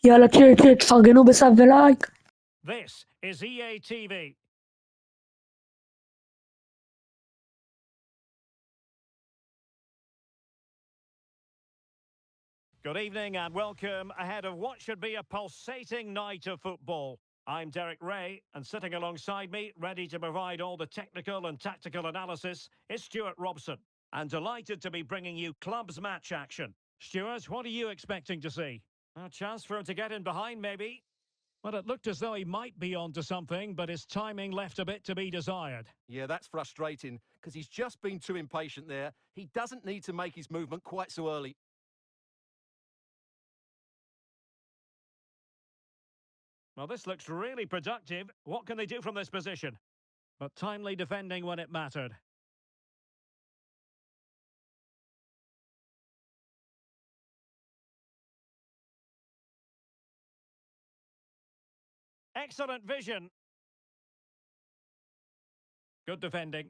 يلا تفاقنوا بسبب لايك. This is EA TV. Good evening and welcome ahead of what should be a pulsating night of football. I'm Derek Ray, and sitting alongside me, ready to provide all the technical and tactical analysis, is Stuart Robson. And delighted to be bringing you clubs match action. Stuart, what are you expecting to see? A chance for him to get in behind, maybe? Well, it looked as though he might be onto something, but his timing left a bit to be desired. Yeah, that's frustrating, because he's just been too impatient there. He doesn't need to make his movement quite so early. Well, this looks really productive. What can they do from this position? But timely defending when it mattered. Excellent vision. Good defending.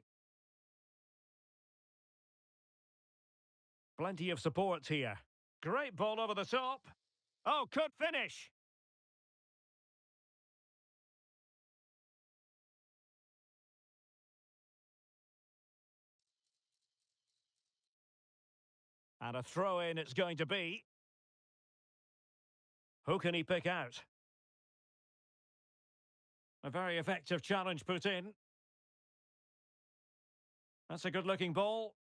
Plenty of support here. Great ball over the top. Oh, could finish. And a throw-in it's going to be. Who can he pick out? A very effective challenge put in. That's a good-looking ball.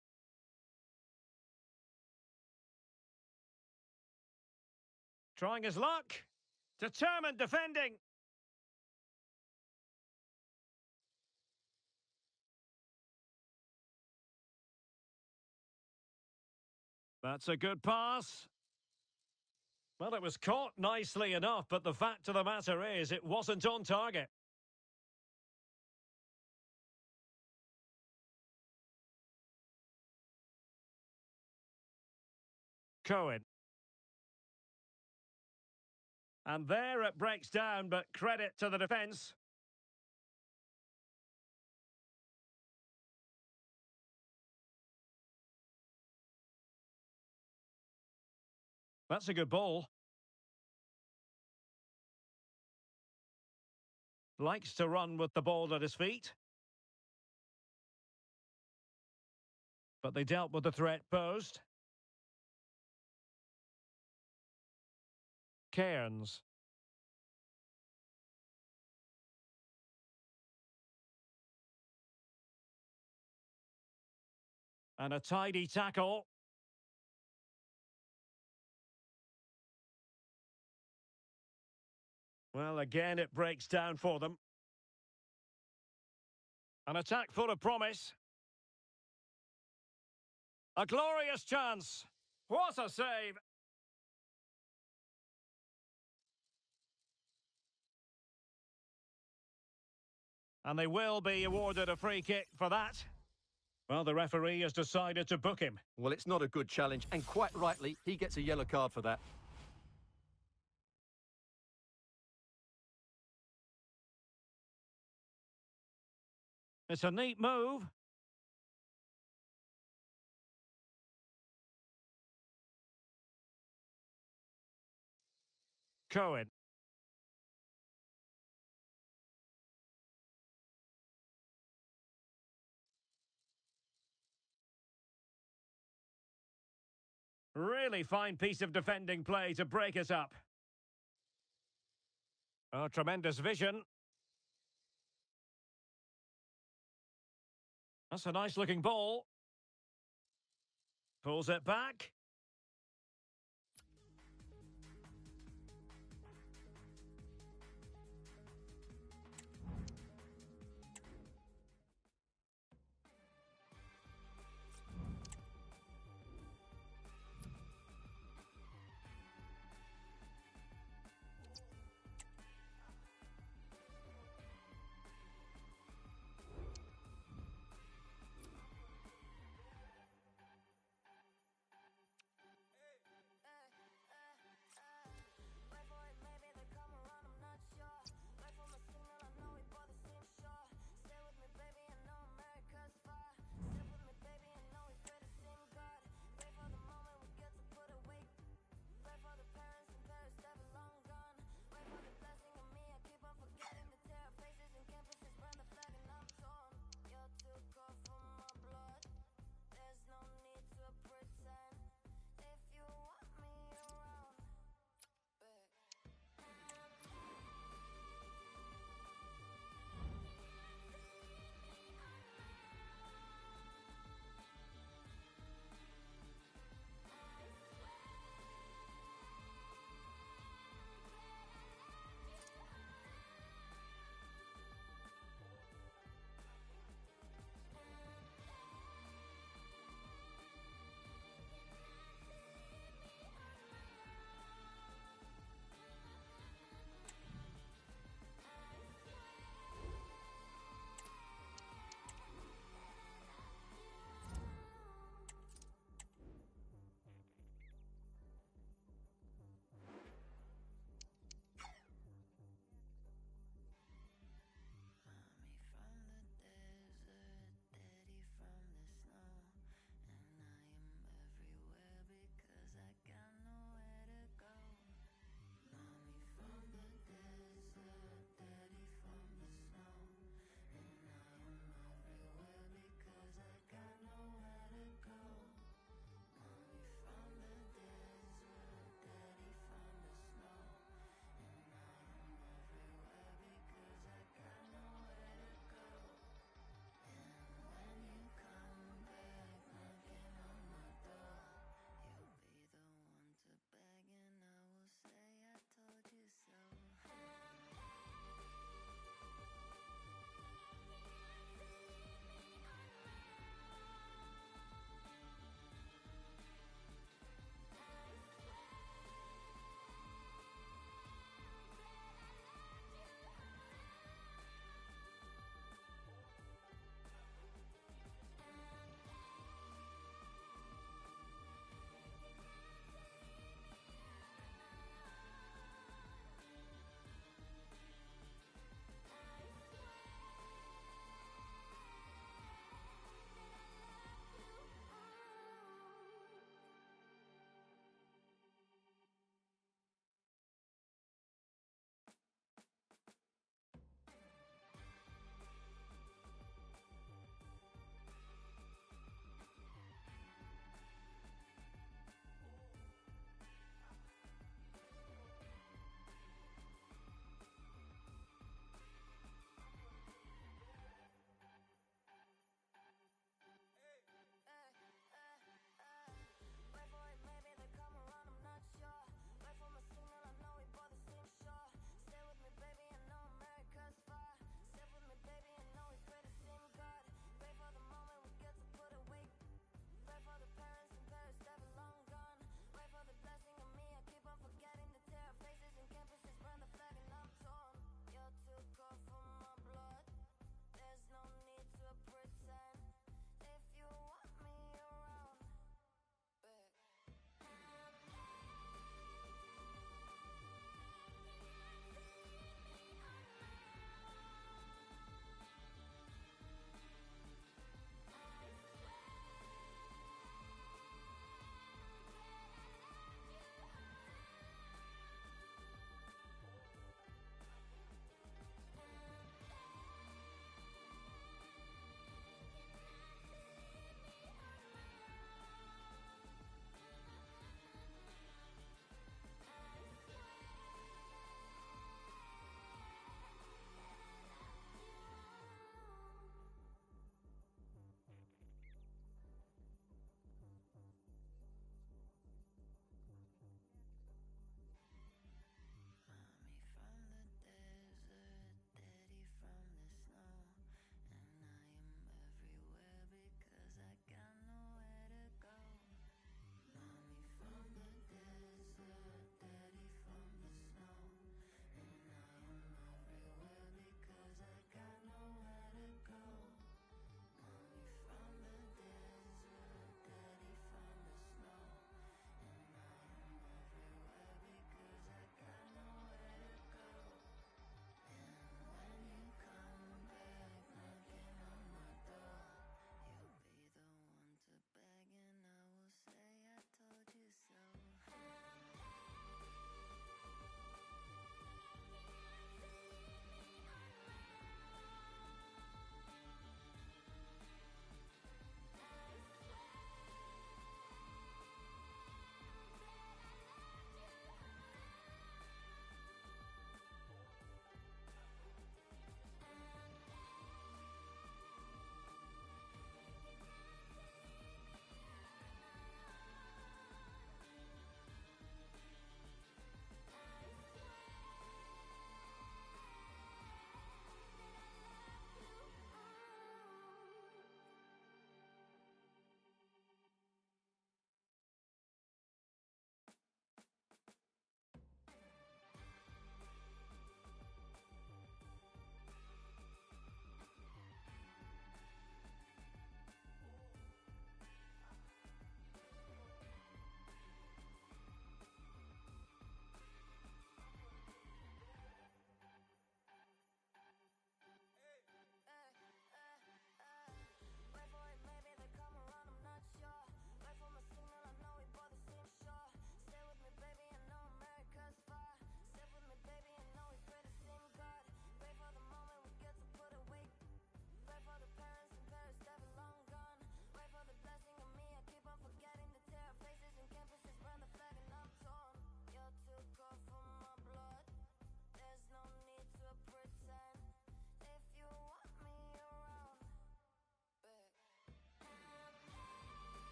Trying his luck. Determined defending. That's a good pass. Well, it was caught nicely enough, but the fact of the matter is it wasn't on target. Cohen. And there it breaks down, but credit to the defence. That's a good ball. Likes to run with the ball at his feet. But they dealt with the threat posed. Cairns. And a tidy tackle. Well, again, it breaks down for them. An attack full of promise. A glorious chance. What a save. And they will be awarded a free kick for that. Well, the referee has decided to book him. Well, it's not a good challenge, and quite rightly, he gets a yellow card for that. It's a neat move. Cohen. Really fine piece of defending play to break us up. Oh, tremendous vision. That's a nice-looking ball. Pulls it back.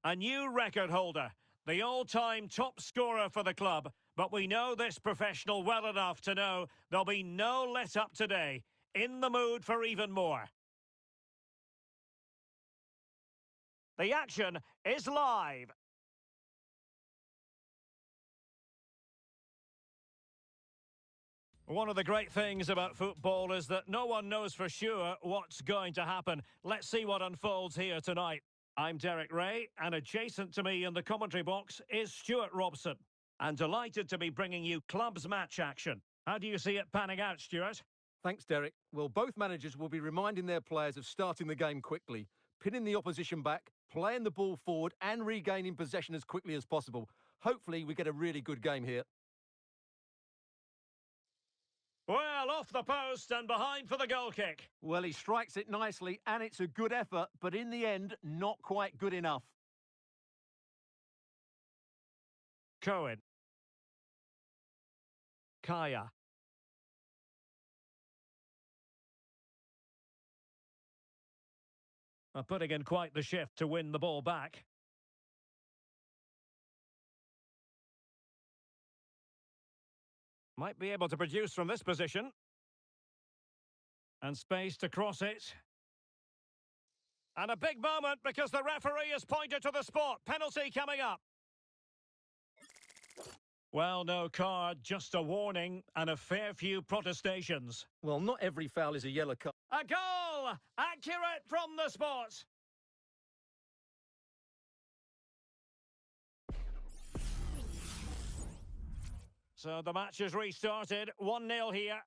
A new record holder, the all-time top scorer for the club, but we know this professional well enough to know there'll be no let-up today. In the mood for even more. The action is live. One of the great things about football is that no one knows for sure what's going to happen. Let's see what unfolds here tonight. I'm Derek Ray, and adjacent to me in the commentary box is Stuart Robson. And delighted to be bringing you clubs match action. How do you see it panning out, Stuart? Thanks, Derek. Well, both managers will be reminding their players of starting the game quickly, pinning the opposition back, playing the ball forward and regaining possession as quickly as possible. Hopefully, we get a really good game here. Well, off the post and behind for the goal kick. Well, he strikes it nicely and it's a good effort, but in the end, not quite good enough. Cohen. Kaya. Putting in quite the shift to win the ball back. Might be able to produce from this position. And space to cross it. And a big moment because the referee has pointed to the spot. Penalty coming up. Well, no card, just a warning and a fair few protestations. Well, not every foul is a yellow card. A goal! Accurate from the spot. So the match is restarted. 1-0 here.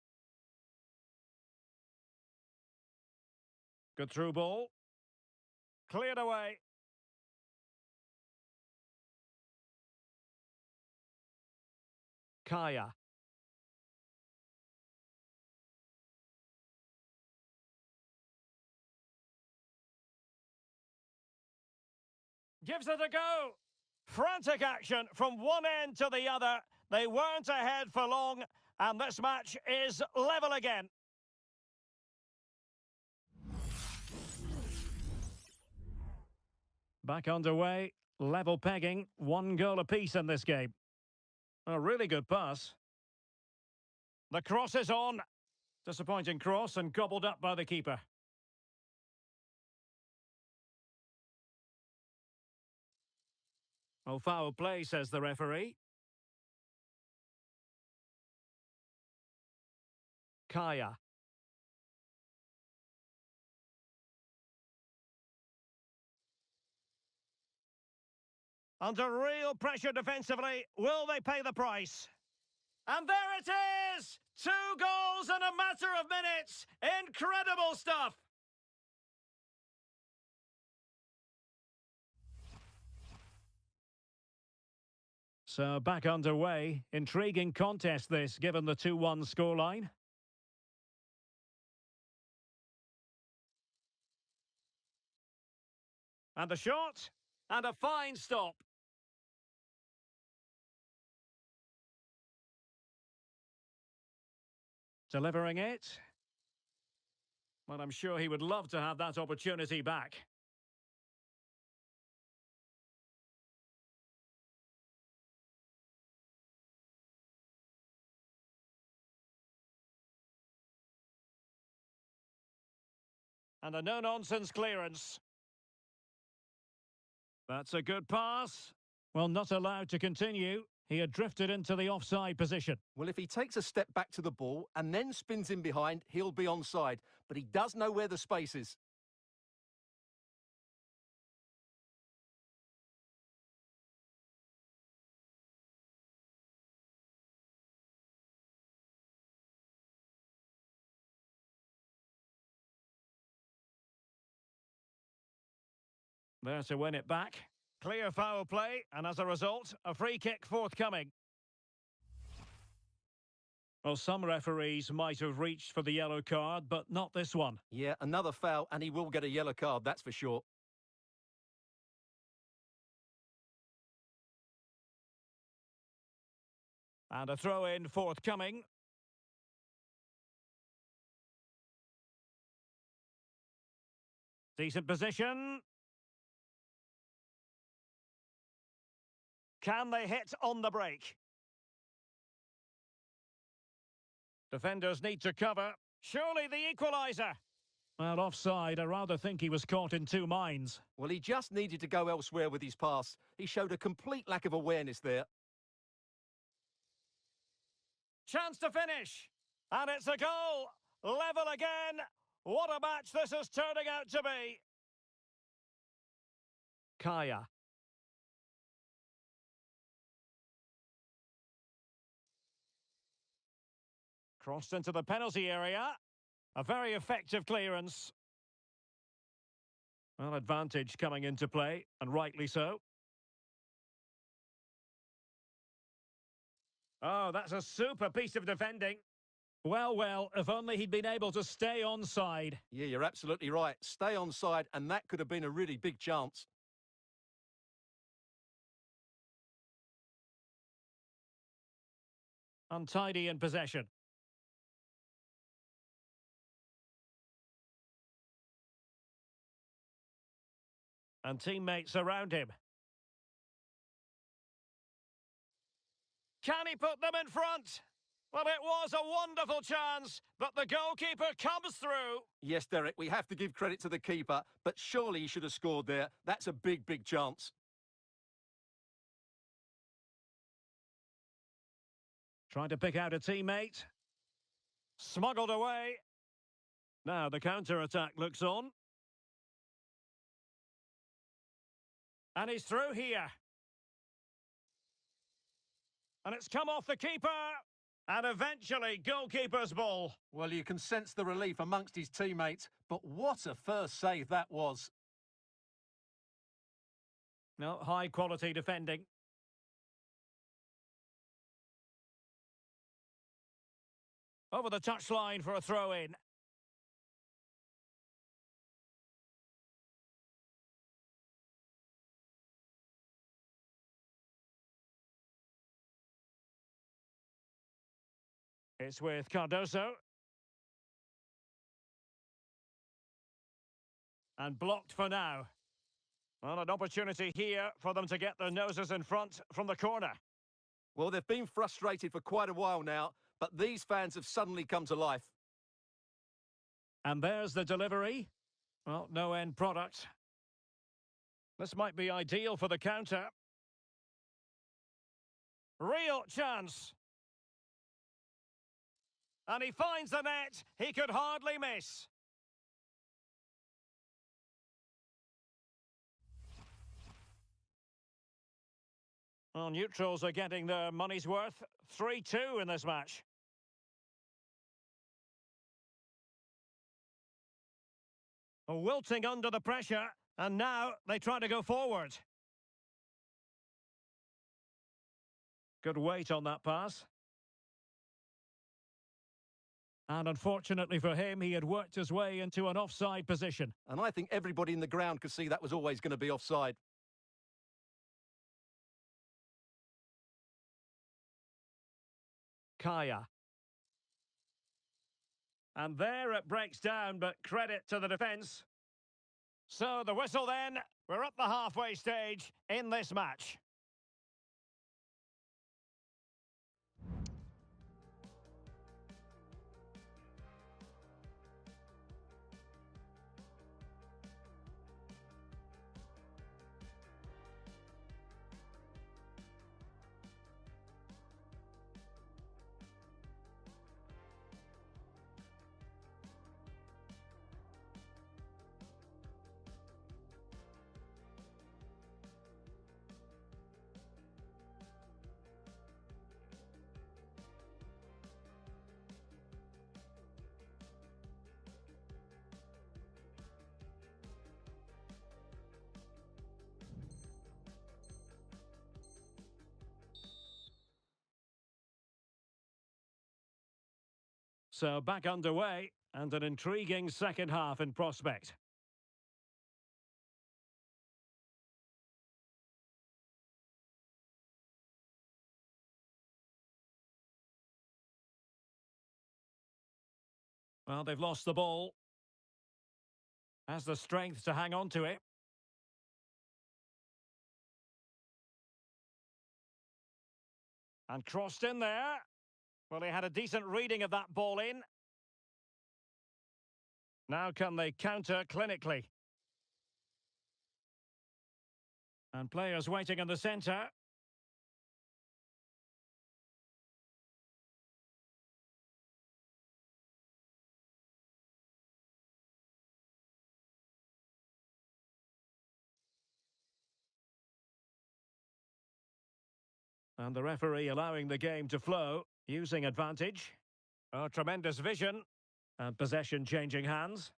Good through ball. Cleared away. Kaya. Gives it a go. Frantic action from one end to the other. They weren't ahead for long, and this match is level again. Back underway, level pegging, 1 goal apiece in this game. A really good pass. The cross is on. Disappointing cross and gobbled up by the keeper. Oh, foul play, says the referee. Kaya. Under real pressure defensively, will they pay the price? And there it is! 2 goals in a matter of minutes! Incredible stuff! So back underway. Intriguing contest this, given the 2-1 scoreline. And the shot, and a fine stop. Delivering it. Well, I'm sure he would love to have that opportunity back. And a no-nonsense clearance. That's a good pass. Well, not allowed to continue. He had drifted into the offside position. Well, if he takes a step back to the ball and then spins in behind, he'll be onside. But he does know where the space is. There to win it back. Clear foul play, and as a result, a free kick forthcoming. Well, some referees might have reached for the yellow card, but not this one. Yeah, another foul, and he will get a yellow card, that's for sure. And a throw-in forthcoming. Decent position. Can they hit on the break? Defenders need to cover. Surely the equaliser. Well, offside. I rather think he was caught in two minds. Well, he just needed to go elsewhere with his pass. He showed a complete lack of awareness there. Chance to finish. And it's a goal. Level again. What a match this is turning out to be. Kaya. Crossed into the penalty area. A very effective clearance. Well, advantage coming into play, and rightly so. Oh, that's a super piece of defending. Well, well, if only he'd been able to stay onside. Yeah, you're absolutely right. Stay onside, and that could have been a really big chance. Untidy in possession. And teammates around him. Can he put them in front? Well, it was a wonderful chance, but the goalkeeper comes through. Yes, Derek, we have to give credit to the keeper, but surely he should have scored there. That's a big, big chance. Trying to pick out a teammate. Smuggled away. Now the counter-attack looks on. And he's through here. And it's come off the keeper. And eventually, goalkeeper's ball. Well, you can sense the relief amongst his teammates, but what a first save that was. No, high-quality defending. Over the touchline for a throw-in. It's with Cardoso. And blocked for now. Well, an opportunity here for them to get their noses in front from the corner. Well, they've been frustrated for quite a while now, but these fans have suddenly come to life. And there's the delivery. Well, no end product. This might be ideal for the counter. Real chance. And he finds the net. He could hardly miss. Well, neutrals are getting their money's worth. 3-2 in this match. Wilting under the pressure, and now they try to go forward. Good weight on that pass. And unfortunately for him, he had worked his way into an offside position. And I think everybody in the ground could see that was always going to be offside. Kaya. And there it breaks down, but credit to the defence. So the whistle then. We're at the halfway stage in this match. So back underway, and an intriguing second half in prospect. Well, they've lost the ball. Has the strength to hang on to it. And crossed in there. Well, he had a decent reading of that ball in. Now can they counter clinically? And players waiting in the centre. And the referee allowing the game to flow, using advantage. Oh, tremendous vision. And possession changing hands.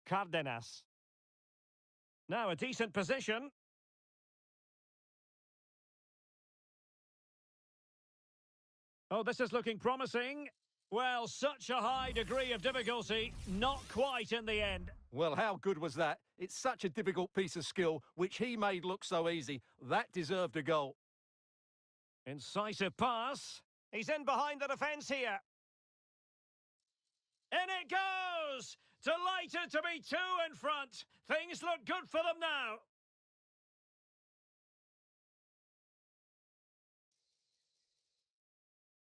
Cardenas. Now a decent position. Oh, this is looking promising. Well, such a high degree of difficulty, not quite in the end. Well, how good was that? It's such a difficult piece of skill, which he made look so easy. That deserved a goal. Incisive pass. He's in behind the defence here. In it goes! Delighted to be two in front. Things look good for them now.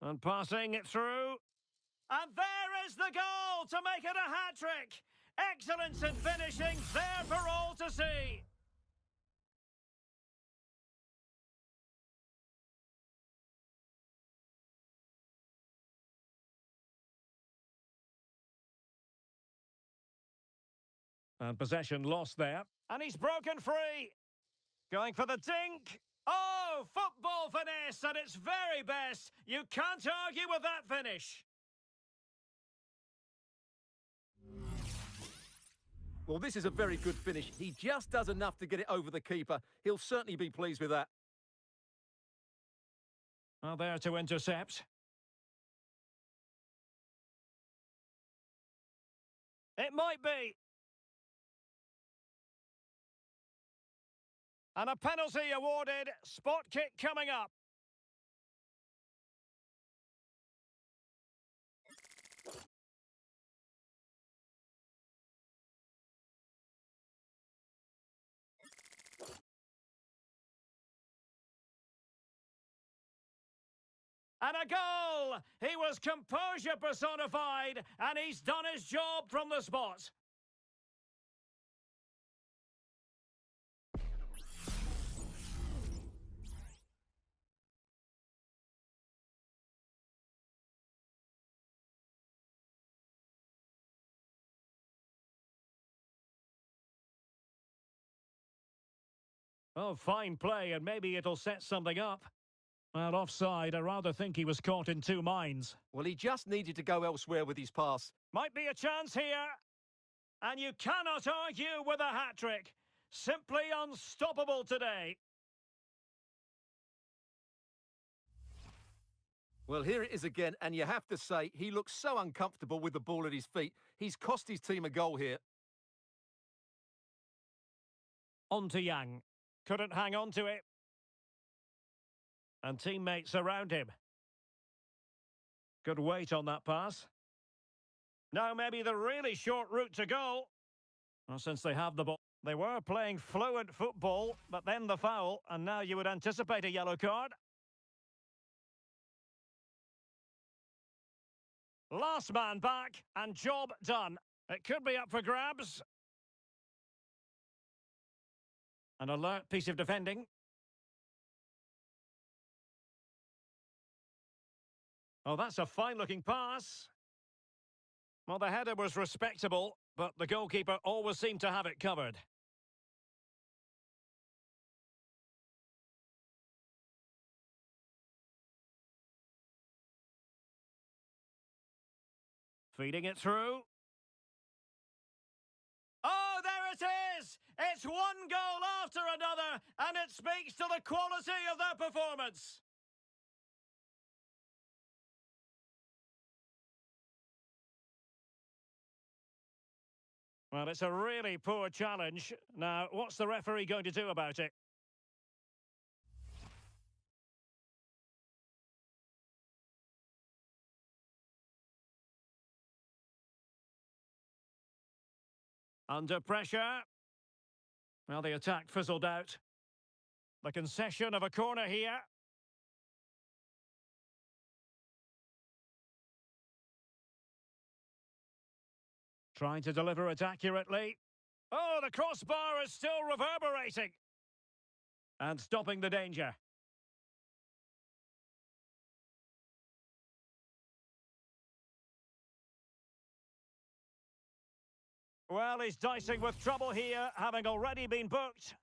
And passing it through. And there is the goal to make it a hat-trick. Excellence in finishing, there for all to see. And possession lost there. And he's broken free. Going for the dink. Oh, football finesse at its very best. You can't argue with that finish. Well, this is a very good finish. He just does enough to get it over the keeper. He'll certainly be pleased with that. Well, there to intercept. It might be. And a penalty awarded. Spot kick coming up. And a goal! He was composure personified, and he's done his job from the spot. Oh, fine play, and maybe it'll set something up. Well, offside, I rather think he was caught in two minds. Well, he just needed to go elsewhere with his pass. Might be a chance here. And you cannot argue with a hat-trick. Simply unstoppable today. Well, here it is again, and you have to say, he looks so uncomfortable with the ball at his feet. He's cost his team a goal here. On to Yang. Couldn't hang on to it. And teammates around him. Good weight on that pass. Now maybe the really short route to goal. Well, since they have the ball. They were playing fluent football, but then the foul, and now you would anticipate a yellow card. Last man back, and job done. It could be up for grabs. An alert piece of defending. Oh, that's a fine-looking pass. Well, the header was respectable, but the goalkeeper always seemed to have it covered. Feeding it through. Oh, there it is! It's one goal after another, and it speaks to the quality of their performance. Well, it's a really poor challenge. Now, what's the referee going to do about it? Under pressure. Well, the attack fizzled out. The concession of a corner here. Trying to deliver it accurately. Oh, the crossbar is still reverberating. And stopping the danger. Well, he's dicing with trouble here, having already been booked.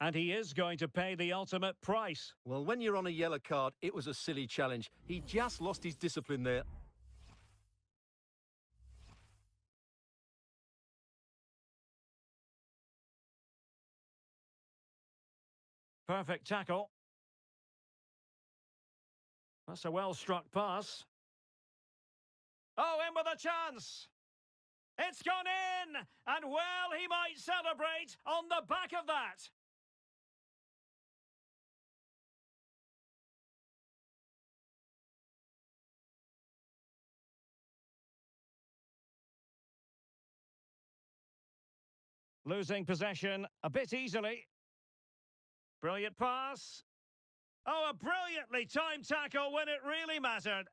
And he is going to pay the ultimate price. Well, when you're on a yellow card, it was a silly challenge. He just lost his discipline there. Perfect tackle. That's a well-struck pass. Oh, in with a chance! It's gone in! And well, he might celebrate on the back of that. Losing possession a bit easily. Brilliant pass. Oh, a brilliantly timed tackle when it really mattered.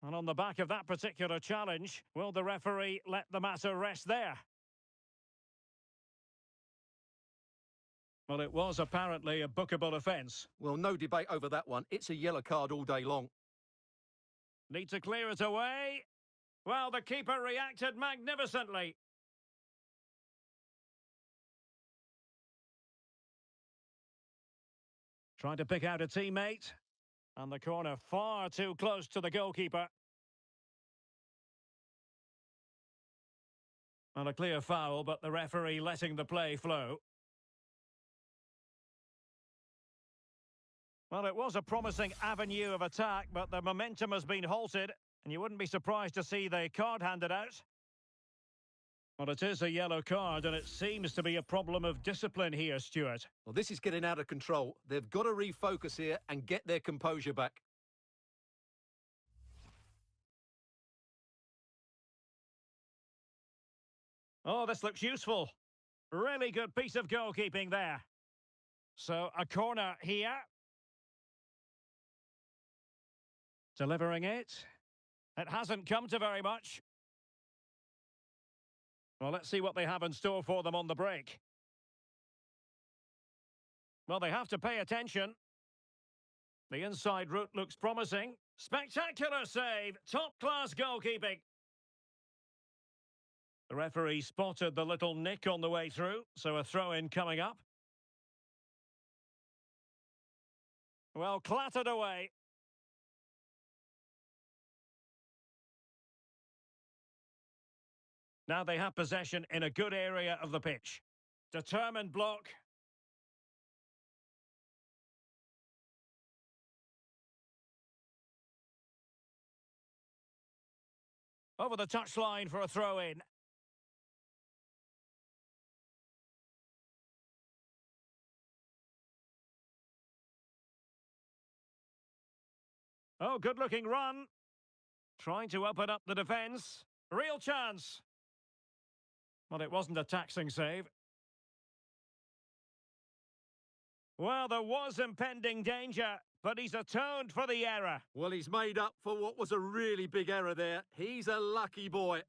And on the back of that particular challenge, will the referee let the matter rest there? Well, it was apparently a bookable offence. Well, no debate over that one. It's a yellow card all day long. Need to clear it away. Well, the keeper reacted magnificently. Trying to pick out a teammate. And the corner far too close to the goalkeeper. And a clear foul, but the referee letting the play flow. Well, it was a promising avenue of attack, but the momentum has been halted, and you wouldn't be surprised to see the card handed out. Well, it is a yellow card, and it seems to be a problem of discipline here, Stuart. Well, this is getting out of control. They've got to refocus here and get their composure back. Oh, this looks useful. Really good piece of goalkeeping there. So, a corner here. Delivering it. It hasn't come to very much. Well, let's see what they have in store for them on the break. Well, they have to pay attention. The inside route looks promising. Spectacular save. Top-class goalkeeping. The referee spotted the little nick on the way through, so a throw-in coming up. Well, clattered away. Now they have possession in a good area of the pitch. Determined block. Over the touchline for a throw-in. Oh, good-looking run. Trying to open up the defence. Real chance. Well, it wasn't a taxing save. Well, there was impending danger, but he's atoned for the error. Well, he's made up for what was a really big error there. He's a lucky boy.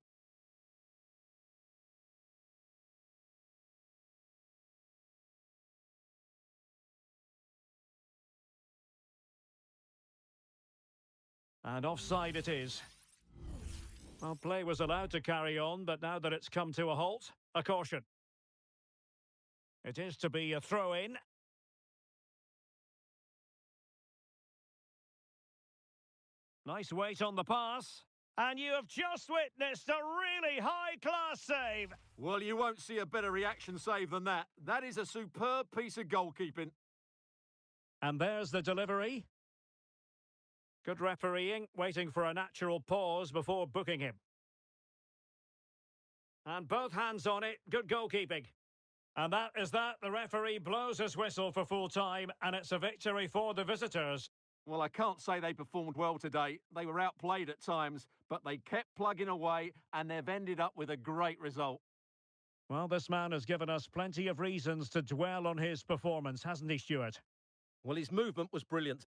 And offside it is. Well, play was allowed to carry on, but now that it's come to a halt, a caution. It is to be a throw-in. Nice weight on the pass. And you have just witnessed a really high-class save. Well, you won't see a better reaction save than that. That is a superb piece of goalkeeping. And there's the delivery. Good refereeing, waiting for a natural pause before booking him. And both hands on it, good goalkeeping. And that is that. The referee blows his whistle for full time, and it's a victory for the visitors. Well, I can't say they performed well today. They were outplayed at times, but they kept plugging away, and they've ended up with a great result. Well, this man has given us plenty of reasons to dwell on his performance, hasn't he, Stuart? Well, his movement was brilliant.